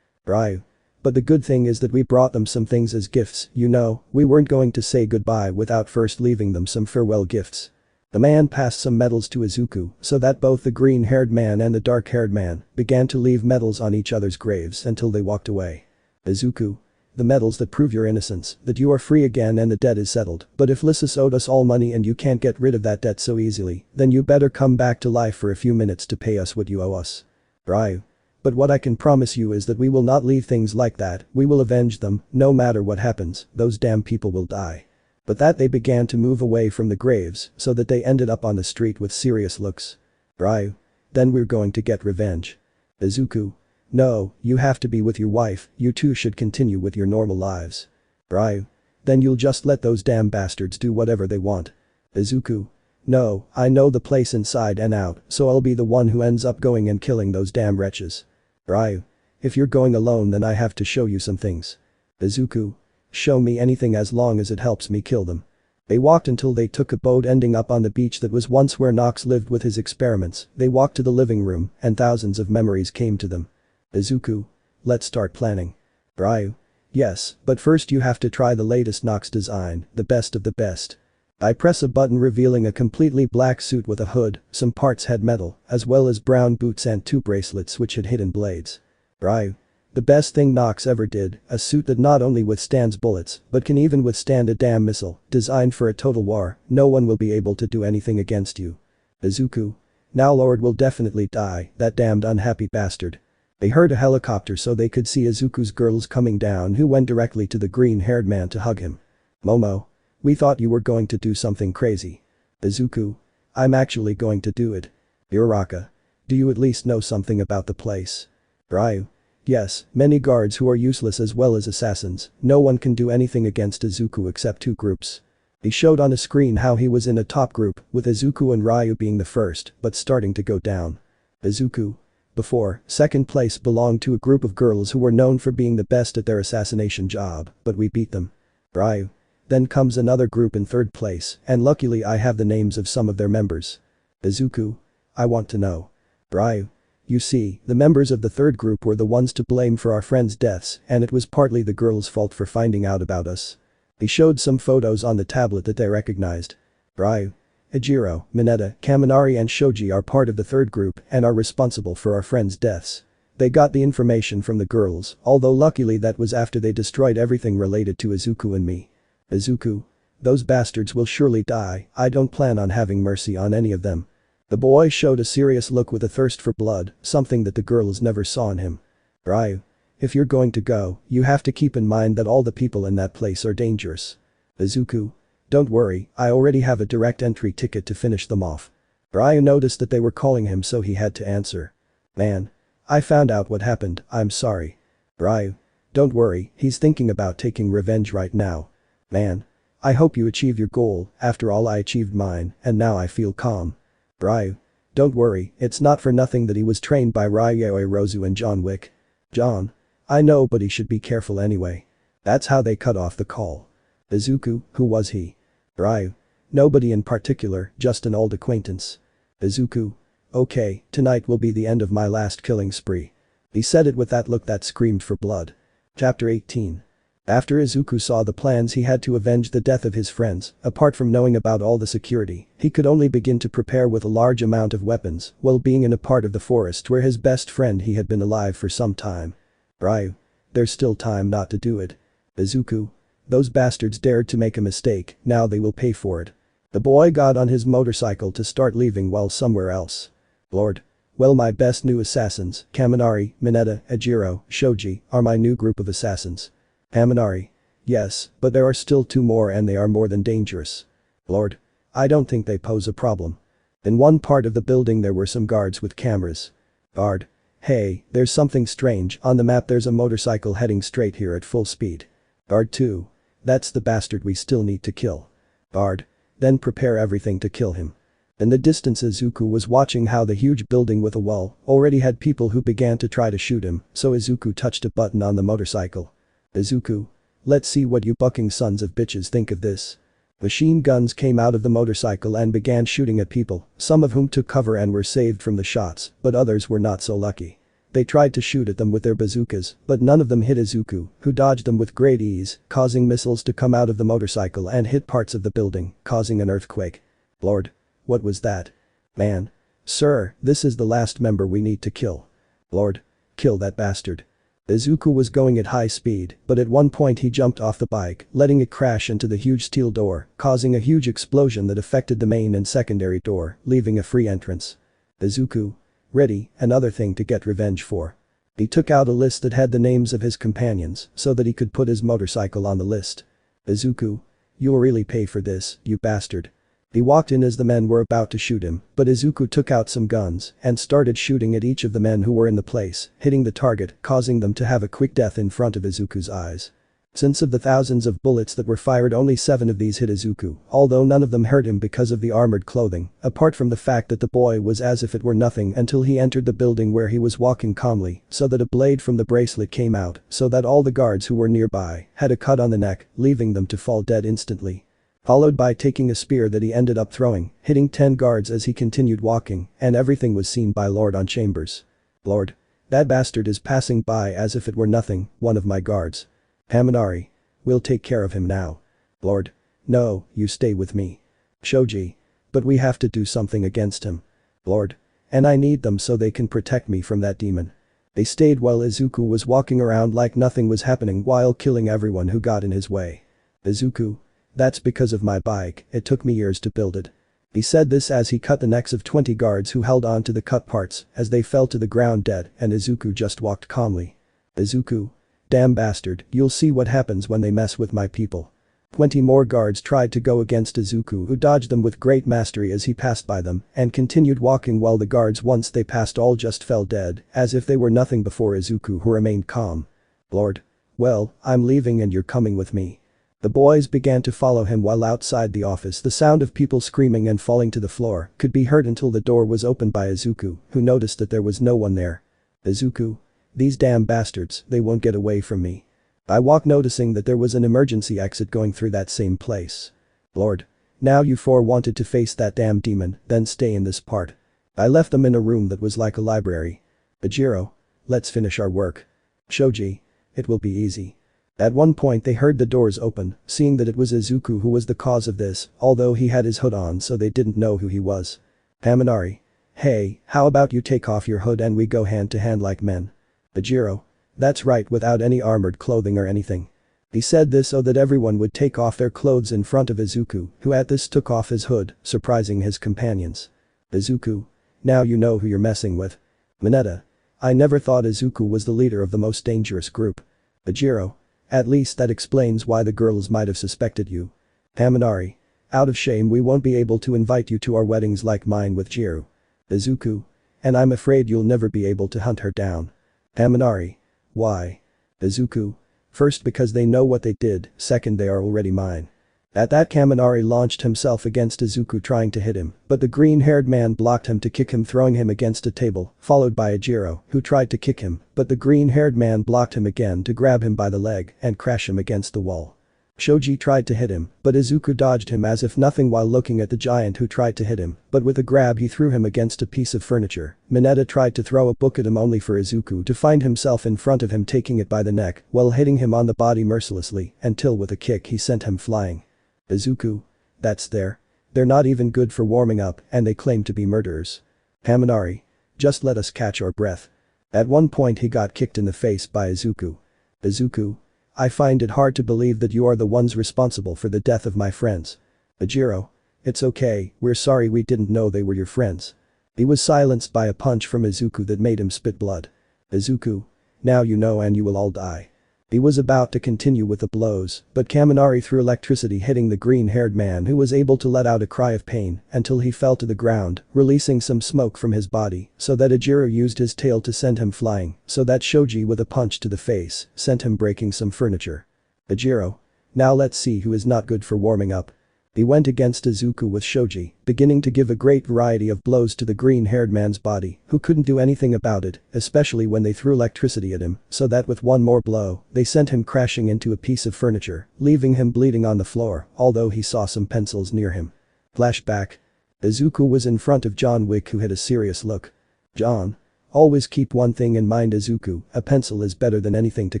Ryu. But the good thing is that we brought them some things as gifts, you know, we weren't going to say goodbye without first leaving them some farewell gifts. The man passed some medals to Izuku, so that both the green-haired man and the dark-haired man began to leave medals on each other's graves until they walked away. Izuku. The medals that prove your innocence, that you are free again and the debt is settled, but if Lysis owed us all money and you can't get rid of that debt so easily, then you better come back to life for a few minutes to pay us what you owe us. Ryu. But what I can promise you is that we will not leave things like that, we will avenge them, no matter what happens, those damn people will die. But that they began to move away from the graves, so that they ended up on the street with serious looks. Ryu. Then we're going to get revenge. Izuku. No, you have to be with your wife, you two should continue with your normal lives. Ryu. Then you'll just let those damn bastards do whatever they want. Izuku. No, I know the place inside and out, so I'll be the one who ends up going and killing those damn wretches. Ryu. If you're going alone then I have to show you some things. Izuku. Show me anything as long as it helps me kill them. They walked until they took a boat ending up on the beach that was once where Nox lived with his experiments. They walked to the living room and thousands of memories came to them. Izuku. Let's start planning. Ryu. Yes, but first you have to try the latest Nox design, the best of the best. I press a button revealing a completely black suit with a hood, some parts had metal, as well as brown boots and two bracelets which had hidden blades. Ryu. The best thing Nox ever did, a suit that not only withstands bullets, but can even withstand a damn missile, designed for a total war, no one will be able to do anything against you. Izuku. Now Lord will definitely die, that damned unhappy bastard. They heard a helicopter so they could see Izuku's girls coming down who went directly to the green-haired man to hug him. Momo. We thought you were going to do something crazy. Izuku. I'm actually going to do it. Uraraka. Do you at least know something about the place? Ryu. Yes, many guards who are useless as well as assassins, no one can do anything against Izuku except two groups. He showed on a screen how he was in a top group, with Izuku and Ryu being the first, but starting to go down. Izuku. Before, second place belonged to a group of girls who were known for being the best at their assassination job, but we beat them. Ryu. Then comes another group in third place, and luckily I have the names of some of their members. Izuku. I want to know. Ryu. You see, the members of the third group were the ones to blame for our friends' deaths, and it was partly the girls' fault for finding out about us. He showed some photos on the tablet that they recognized. Ryu. Ejiro, Mineta, Kaminari and Shoji are part of the third group and are responsible for our friends' deaths. They got the information from the girls, although luckily that was after they destroyed everything related to Izuku and me. Izuku. Those bastards will surely die, I don't plan on having mercy on any of them. The boy showed a serious look with a thirst for blood, something that the girls never saw in him. Ryu. If you're going to go, you have to keep in mind that all the people in that place are dangerous. Izuku. Don't worry, I already have a direct entry ticket to finish them off. Ryu noticed that they were calling him so he had to answer. Man. I found out what happened, I'm sorry. Ryu. Don't worry, he's thinking about taking revenge right now. Man. I hope you achieve your goal, after all I achieved mine, and now I feel calm. Ryu. Don't worry, it's not for nothing that he was trained by Ryuoi Rozu and John Wick. John. I know but he should be careful anyway. That's how they cut off the call. Izuku, who was he? Ryu. Nobody in particular, just an old acquaintance. Izuku. Okay, tonight will be the end of my last killing spree. He said it with that look that screamed for blood. Chapter 18. After Izuku saw the plans he had to avenge the death of his friends, apart from knowing about all the security, he could only begin to prepare with a large amount of weapons, while being in a part of the forest where his best friend he had been alive for some time. Ryu. There's still time not to do it. Izuku. Those bastards dared to make a mistake, now they will pay for it. The boy got on his motorcycle to start leaving while somewhere else. Lord. Well, my best new assassins, Kaminari, Mineta, Ejiro, Shoji, are my new group of assassins. Kaminari. Yes, but there are still 2 more and they are more than dangerous. Lord. I don't think they pose a problem. In one part of the building there were some guards with cameras. Guard. Hey, there's something strange, on the map there's a motorcycle heading straight here at full speed. Guard 2. That's the bastard we still need to kill. Guard. Then prepare everything to kill him. In the distance Izuku was watching how the huge building with a wall already had people who began to try to shoot him, so Izuku touched a button on the motorcycle. Izuku. Let's see what you bucking sons of bitches think of this. Machine guns came out of the motorcycle and began shooting at people, some of whom took cover and were saved from the shots, but others were not so lucky. They tried to shoot at them with their bazookas, but none of them hit Izuku, who dodged them with great ease, causing missiles to come out of the motorcycle and hit parts of the building, causing an earthquake. Lord. What was that? Man. Sir, this is the last member we need to kill. Lord. Kill that bastard. Izuku was going at high speed, but at one point he jumped off the bike, letting it crash into the huge steel door, causing a huge explosion that affected the main and secondary door, leaving a free entrance. Izuku. Ready, another thing to get revenge for. He took out a list that had the names of his companions, so that he could put his motorcycle on the list. Izuku. You'll really pay for this, you bastard. He walked in as the men were about to shoot him, but Izuku took out some guns and started shooting at each of the men who were in the place, hitting the target, causing them to have a quick death in front of Izuku's eyes. Since of the thousands of bullets that were fired only 7 of these hit Izuku, although none of them hurt him because of the armored clothing, apart from the fact that the boy was as if it were nothing until he entered the building where he was walking calmly, so that a blade from the bracelet came out, so that all the guards who were nearby had a cut on the neck, leaving them to fall dead instantly. Followed by taking a spear that he ended up throwing, hitting 10 guards as he continued walking, and everything was seen by Lord on Chambers. Lord. That bastard is passing by as if it were nothing, one of my guards. Kaminari. We'll take care of him now. Lord. No, you stay with me. Shoji. But we have to do something against him. Lord. And I need them so they can protect me from that demon. They stayed while Izuku was walking around like nothing was happening while killing everyone who got in his way. Izuku. That's because of my bike, it took me years to build it. He said this as he cut the necks of 20 guards who held on to the cut parts as they fell to the ground dead and Izuku just walked calmly. Izuku. Damn bastard, you'll see what happens when they mess with my people. 20 more guards tried to go against Izuku who dodged them with great mastery as he passed by them and continued walking while the guards once they passed all just fell dead as if they were nothing before Izuku who remained calm. Lord. Well, I'm leaving and you're coming with me. The boys began to follow him while outside the office the sound of people screaming and falling to the floor could be heard until the door was opened by Izuku, who noticed that there was no one there. Izuku. These damn bastards, they won't get away from me. I walked noticing that there was an emergency exit going through that same place. Lord. Now you 4 wanted to face that damn demon, then stay in this part. I left them in a room that was like a library. Ejiro. Let's finish our work. Shoji. It will be easy. At one point they heard the doors open, seeing that it was Izuku who was the cause of this, although he had his hood on so they didn't know who he was. Kaminari. Hey, how about you take off your hood and we go hand to hand like men? Ejiro. That's right, without any armored clothing or anything. He said this so that everyone would take off their clothes in front of Izuku, who at this took off his hood, surprising his companions. Izuku. Now you know who you're messing with. Mineta. I never thought Izuku was the leader of the most dangerous group. Ajiro. At least that explains why the girls might have suspected you. Haminari. Out of shame we won't be able to invite you to our weddings like mine with Jiro. Izuku. And I'm afraid you'll never be able to hunt her down. Haminari. Why? Izuku. First because they know what they did, second they are already mine. At that Kaminari launched himself against Izuku trying to hit him, but the green-haired man blocked him to kick him throwing him against a table, followed by Ajiro, who tried to kick him, but the green-haired man blocked him again to grab him by the leg and crash him against the wall. Shoji tried to hit him, but Izuku dodged him as if nothing while looking at the giant who tried to hit him, but with a grab he threw him against a piece of furniture. Mineta tried to throw a book at him only for Izuku to find himself in front of him taking it by the neck while hitting him on the body mercilessly until with a kick he sent him flying. Izuku. That's there. They're not even good for warming up and they claim to be murderers. Haminari. Just let us catch our breath. At one point he got kicked in the face by Izuku. Izuku. I find it hard to believe that you are the ones responsible for the death of my friends. Ajiro. It's okay, we're sorry we didn't know they were your friends. He was silenced by a punch from Izuku that made him spit blood. Izuku. Now you know and you will all die. He was about to continue with the blows, but Kaminari threw electricity hitting the green-haired man who was able to let out a cry of pain until he fell to the ground, releasing some smoke from his body so that Ajiro used his tail to send him flying, so that Shoji with a punch to the face sent him breaking some furniture. Ajiro. Now let's see who is not good for warming up. He went against Izuku with Shoji, beginning to give a great variety of blows to the green-haired man's body, who couldn't do anything about it, especially when they threw electricity at him, so that with one more blow, they sent him crashing into a piece of furniture, leaving him bleeding on the floor, although he saw some pencils near him. Flashback. Izuku was in front of John Wick who had a serious look. John. Always keep one thing in mind Izuku, a pencil is better than anything to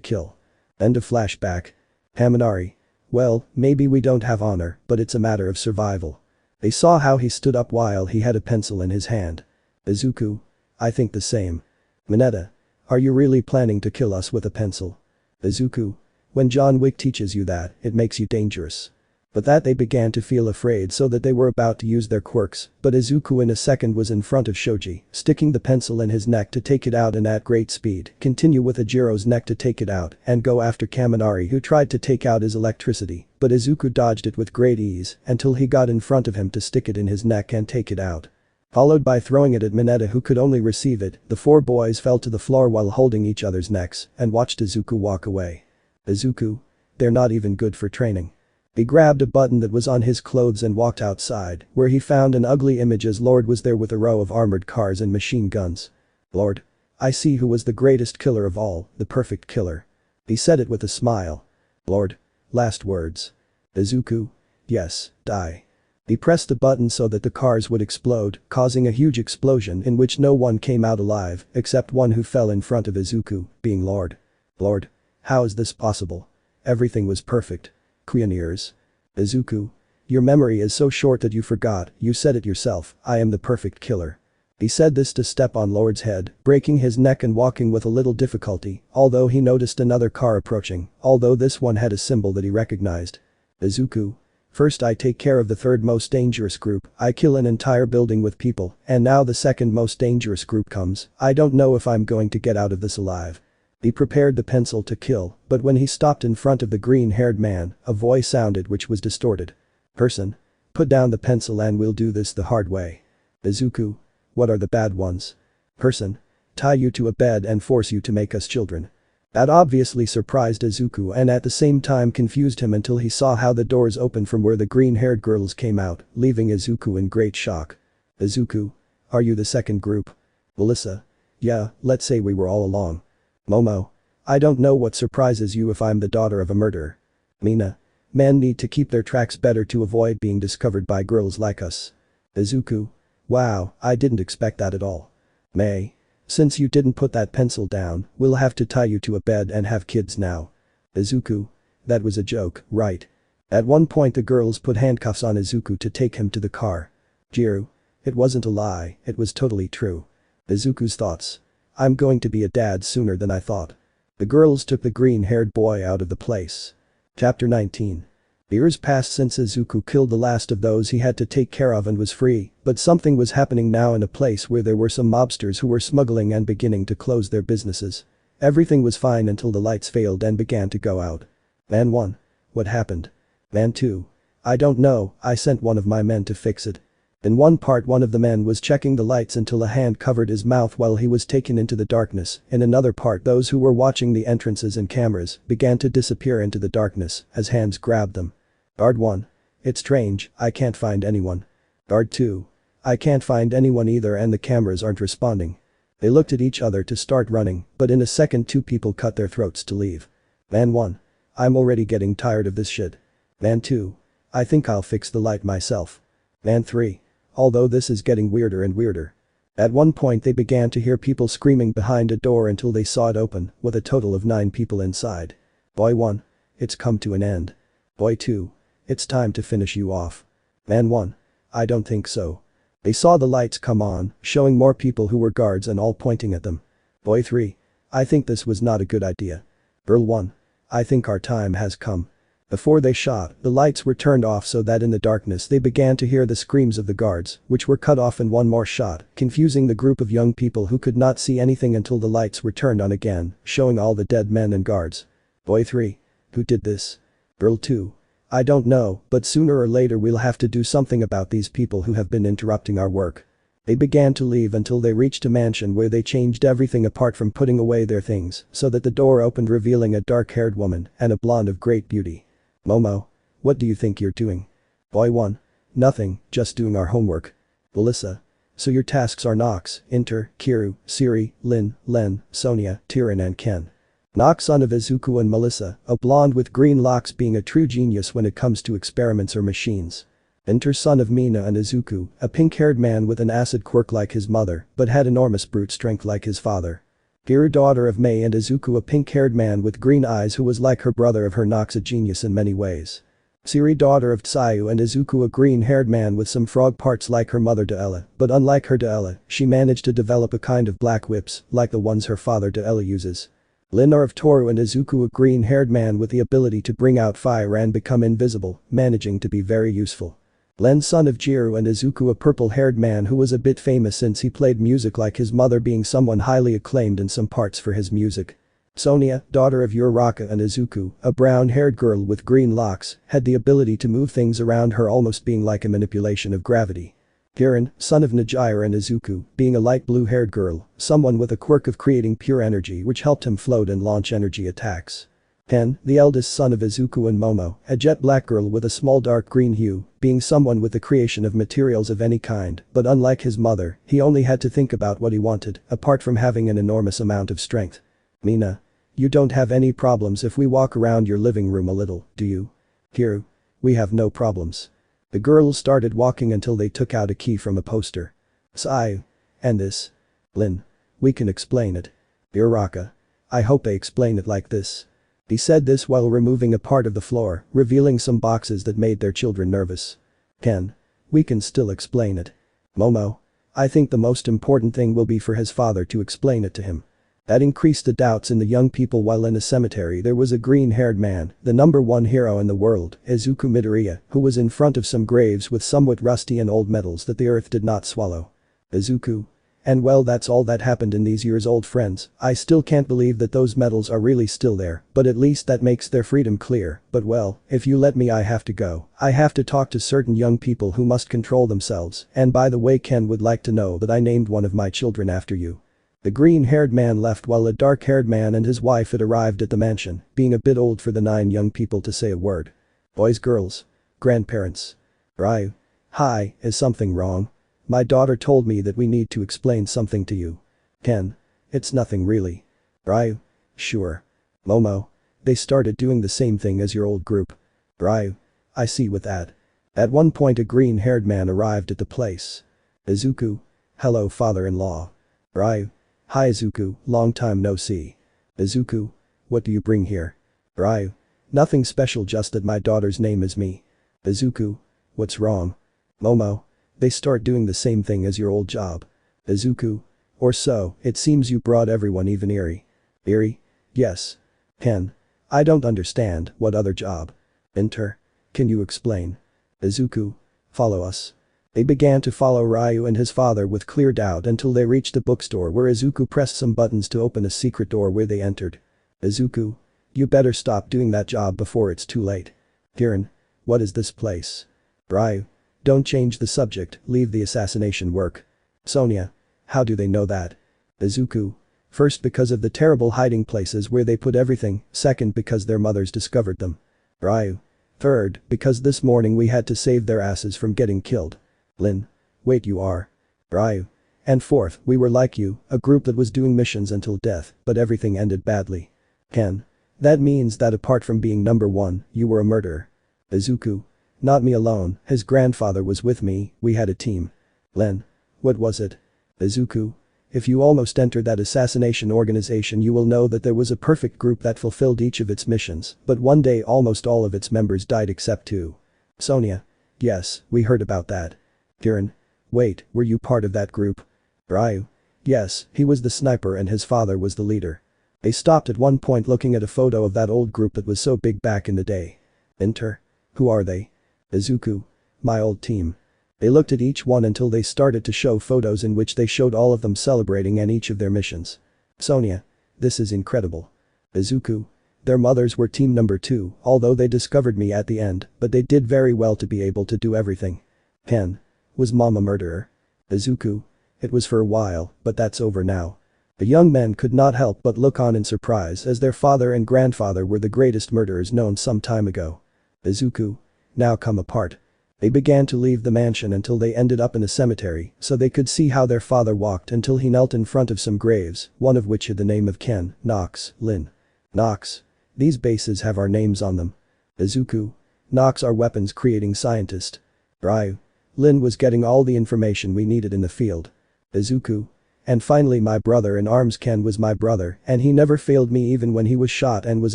kill. End of flashback. Haminari. Well, maybe we don't have honor, but it's a matter of survival. They saw how he stood up while he had a pencil in his hand. Izuku. I think the same. Mineta. Are you really planning to kill us with a pencil? Izuku. When John Wick teaches you that, it makes you dangerous. But that they began to feel afraid so that they were about to use their quirks, but Izuku in a second was in front of Shoji, sticking the pencil in his neck to take it out and at great speed, continue with Ajiro's neck to take it out and go after Kaminari who tried to take out his electricity, but Izuku dodged it with great ease until he got in front of him to stick it in his neck and take it out. Followed by throwing it at Mineta who could only receive it, the four boys fell to the floor while holding each other's necks and watched Izuku walk away. Izuku. They're not even good for training. He grabbed a button that was on his clothes and walked outside, where he found an ugly image as Lord was there with a row of armored cars and machine guns. Lord. I see who was the greatest killer of all, the perfect killer. He said it with a smile. Lord. Last words. Izuku. Yes, die. He pressed the button so that the cars would explode, causing a huge explosion in which no one came out alive except one who fell in front of Izuku, being Lord. Lord. How is this possible? Everything was perfect. Quioneers. Izuku. Your memory is so short that you forgot, you said it yourself, I am the perfect killer. He said this to step on Lord's head, breaking his neck and walking with a little difficulty, although he noticed another car approaching, although this one had a symbol that he recognized. Izuku. First I take care of the third most dangerous group, I kill an entire building with people, and now the second most dangerous group comes, I don't know if I'm going to get out of this alive. He prepared the pencil to kill, but when he stopped in front of the green-haired man, a voice sounded which was distorted. Person. Put down the pencil and we'll do this the hard way. Izuku. What are the bad ones? Person. Tie you to a bed and force you to make us children. That obviously surprised Izuku and at the same time confused him until he saw how the doors opened from where the green-haired girls came out, leaving Izuku in great shock. Izuku. Are you the second group? Melissa. Yeah, let's say we were all along. Momo. I don't know what surprises you if I'm the daughter of a murderer. Mina. Men need to keep their tracks better to avoid being discovered by girls like us. Izuku. Wow, I didn't expect that at all. May. Since you didn't put that pencil down, we'll have to tie you to a bed and have kids now. Izuku. That was a joke, right? At one point the girls put handcuffs on Izuku to take him to the car. Jiro. It wasn't a lie, it was totally true. Izuku's thoughts. I'm going to be a dad sooner than I thought. The girls took the green-haired boy out of the place. Chapter 19. Years passed since Izuku killed the last of those he had to take care of and was free, but something was happening now in a place where there were some mobsters who were smuggling and beginning to close their businesses. Everything was fine until the lights failed and began to go out. Man 1. What happened? Man 2. I don't know, I sent one of my men to fix it. In one part one of the men was checking the lights until a hand covered his mouth while he was taken into the darkness. In another part those who were watching the entrances and cameras began to disappear into the darkness as hands grabbed them. Guard 1. It's strange, I can't find anyone. Guard 2. I can't find anyone either and the cameras aren't responding. They looked at each other to start running, but in a second two people cut their throats to leave. Man 1. I'm already getting tired of this shit. Man 2. I think I'll fix the light myself. Man 3. Although this is getting weirder and weirder. At one point they began to hear people screaming behind a door until they saw it open, with a total of 9 people inside. Boy 1. It's come to an end. Boy 2. It's time to finish you off. Man 1. I don't think so. They saw the lights come on, showing more people who were guards and all pointing at them. Boy 3. I think this was not a good idea. Girl 1. I think our time has come. Before they shot, the lights were turned off so that in the darkness they began to hear the screams of the guards, which were cut off in one more shot, confusing the group of young people who could not see anything until the lights were turned on again, showing all the dead men and guards. Boy 3. Who did this? Girl 2. I don't know, but sooner or later we'll have to do something about these people who have been interrupting our work. They began to leave until they reached a mansion where they changed everything apart from putting away their things, so that the door opened revealing a dark-haired woman and a blonde of great beauty. Momo. What do you think you're doing? Boy 1. Nothing, just doing our homework. Melissa. So your tasks are Nox, Inter, Kiru, Siri, Lin, Len, Sonia, Tyrion and Ken. Nox son of Izuku and Melissa, a blonde with green locks being a true genius when it comes to experiments or machines. Inter son of Mina and Izuku, a pink-haired man with an acid quirk like his mother, but had enormous brute strength like his father. Kiru daughter of Mei and Izuku a pink-haired man with green eyes who was like her brother of her Nox a genius in many ways. Siri daughter of Tsayu and Izuku a green-haired man with some frog parts like her mother Deella, but unlike her Deella, she managed to develop a kind of black whips, like the ones her father Deella uses. Linar of Toru and Izuku a green-haired man with the ability to bring out fire and become invisible, managing to be very useful. Len son of Jiru and Izuku a purple-haired man who was a bit famous since he played music like his mother being someone highly acclaimed in some parts for his music. Sonia, daughter of Uraraka and Izuku, a brown-haired girl with green locks, had the ability to move things around her almost being like a manipulation of gravity. Kirin, son of Najira and Izuku, being a light blue-haired girl, someone with a quirk of creating pure energy which helped him float and launch energy attacks. Ken, the eldest son of Izuku and Momo, a jet black girl with a small dark green hue, being someone with the creation of materials of any kind, but unlike his mother, he only had to think about what he wanted, apart from having an enormous amount of strength. Mina. You don't have any problems if we walk around your living room a little, do you? Kiru. We have no problems. The girls started walking until they took out a key from a poster. Tsayu. And this? Lin. We can explain it. Uraraka. I hope they explain it like this. He said this while removing a part of the floor, revealing some boxes that made their children nervous. Ken. We can still explain it. Momo. I think the most important thing will be for his father to explain it to him. That increased the doubts in the young people while in a cemetery there was a green-haired man, the #1 hero in the world, Izuku Midoriya, who was in front of some graves with somewhat rusty and old metals that the earth did not swallow. Izuku. And well that's all that happened in these years old friends, I still can't believe that those medals are really still there, but at least that makes their freedom clear, but well, if you let me I have to go, I have to talk to certain young people who must control themselves, and by the way Ken would like to know that I named one of my children after you. The green-haired man left while a dark-haired man and his wife had arrived at the mansion, being a bit old for the 9 young people to say a word. Boys girls. Grandparents. Ryu. Hi, is something wrong? My daughter told me that we need to explain something to you. Ken. It's nothing really. Ryu. Sure. Momo. They started doing the same thing as your old group. Ryu. I see with that. At one point a green-haired man arrived at the place. Izuku. Hello father-in-law. Ryu. Hi Izuku, long time no see. Izuku. What do you bring here? Ryu. Nothing special just that my daughter's name is me. Izuku. What's wrong? Momo. They start doing the same thing as your old job. Izuku. Or so, it seems you brought everyone even Eri. Eri? Yes. Ken. I don't understand, what other job? Inter. Can you explain? Izuku. Follow us. They began to follow Ryu and his father with clear doubt until they reached a bookstore where Izuku pressed some buttons to open a secret door where they entered. Izuku. You better stop doing that job before it's too late. Kirin. What is this place? Ryu. Don't change the subject, leave the assassination work. Sonia. How do they know that? Izuku. First because of the terrible hiding places where they put everything, second because their mothers discovered them. Ryu. Third, because this morning we had to save their asses from getting killed. Lin. Wait, you are? Ryu. And fourth, we were like you, a group that was doing missions until death, but everything ended badly. Ken. That means that apart from being number one, you were a murderer. Izuku. Not me alone, his grandfather was with me, we had a team. Len. What was it? Izuku. If you almost entered that assassination organization you will know that there was a perfect group that fulfilled each of its missions, but one day almost all of its members died except two. Sonia. Yes, we heard about that. Kirin. Wait, were you part of that group? Ryu. Yes, he was the sniper and his father was the leader. They stopped at one point looking at a photo of that old group that was so big back in the day. Enter. Who are they? Izuku. My old team. They looked at each one until they started to show photos in which they showed all of them celebrating and each of their missions. Sonia. This is incredible. Izuku. Their mothers were team number 2, although they discovered me at the end, but they did very well to be able to do everything. Ken. Was mom a murderer? Izuku. It was for a while, but that's over now. The young men could not help but look on in surprise as their father and grandfather were the greatest murderers known some time ago. Izuku. Now come apart. They began to leave the mansion until they ended up in a cemetery so they could see how their father walked until he knelt in front of some graves, one of which had the name of Ken, Knox, Lin. Knox. These bases have our names on them. Izuku. Knox are weapons creating scientist. Ryu. Lin was getting all the information we needed in the field. Izuku. And finally my brother in arms Ken was my brother and he never failed me even when he was shot and was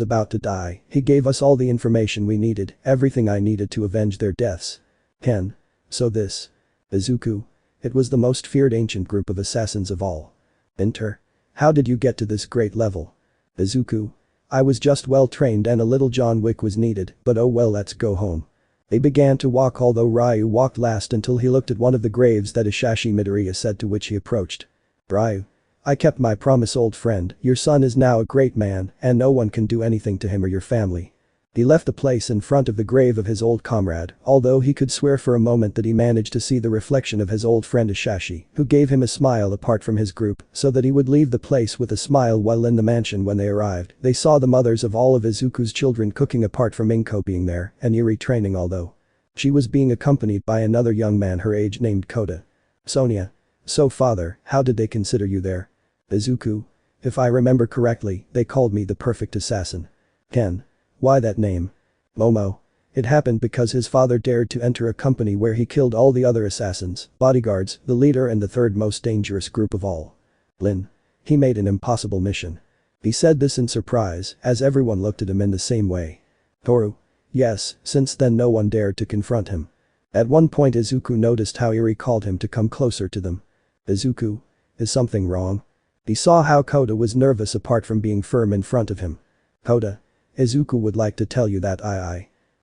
about to die. He gave us all the information we needed, everything I needed to avenge their deaths. Ken. So this. Izuku. It was the most feared ancient group of assassins of all. Enter. How did you get to this great level? Izuku. I was just well trained and a little John Wick was needed, but oh well, let's go home. They began to walk although Ryu walked last until he looked at one of the graves that Isashi Midoriya said, to which he approached. Ryu. I kept my promise, old friend, your son is now a great man and no one can do anything to him or your family. He left the place in front of the grave of his old comrade, although he could swear for a moment that he managed to see the reflection of his old friend Isashi, who gave him a smile apart from his group, so that he would leave the place with a smile. While in the mansion when they arrived, they saw the mothers of all of Izuku's children cooking apart from Inko being there, and Eri training, although she was being accompanied by another young man her age named Kota. Sonia. So father, how did they consider you there? Izuku. If I remember correctly, they called me the perfect assassin. Ken. Why that name? Momo. It happened because his father dared to enter a company where he killed all the other assassins, bodyguards, the leader and the third most dangerous group of all. Lin. He made an impossible mission. He said this in surprise, as everyone looked at him in the same way. Toru. Yes, since then no one dared to confront him. At one point Izuku noticed how Eri called him to come closer to them. Izuku. Is something wrong? He saw how Kota was nervous apart from being firm in front of him. Kota. Izuku would like to tell you that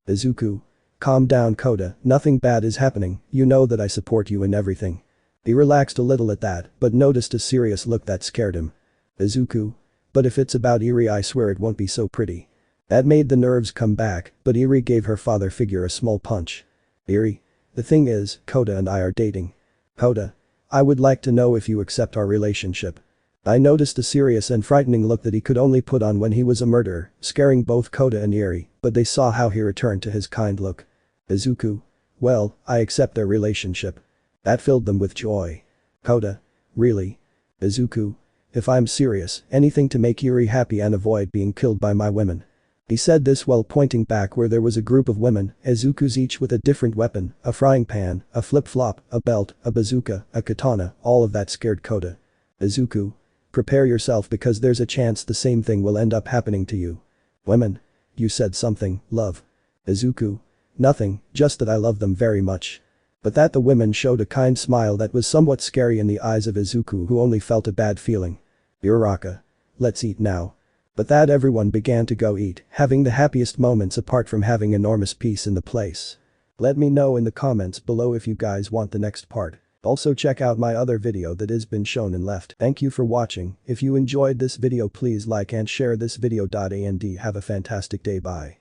Izuku. Calm down Kota, nothing bad is happening, you know that I support you in everything. He relaxed a little at that, but noticed a serious look that scared him. Izuku. But if it's about Eri I swear it won't be so pretty. That made the nerves come back, but Eri gave her father figure a small punch. Eri. The thing is, Kota and I are dating. Kota. I would like to know if you accept our relationship. I noticed a serious and frightening look that he could only put on when he was a murderer, scaring both Kota and Eri, but they saw how he returned to his kind look. Izuku. Well, I accept their relationship. That filled them with joy. Kota. Really? Izuku. If I'm serious, anything to make Eri happy and avoid being killed by my women. He said this while pointing back where there was a group of women, Izuku's each with a different weapon, a frying pan, a flip-flop, a belt, a bazooka, a katana, all of that scared Kota. Izuku. Prepare yourself because there's a chance the same thing will end up happening to you. Women. You said something, love. Izuku. Nothing, just that I love them very much. But that the women showed a kind smile that was somewhat scary in the eyes of Izuku, who only felt a bad feeling. Uraraka. Let's eat now. But that everyone began to go eat, having the happiest moments apart from having enormous peace in the place. Let me know in the comments below if you guys want the next part. Also check out my other video that has been shown and left. Thank you for watching. If you enjoyed this video please like and share this video. And have a fantastic day. Bye.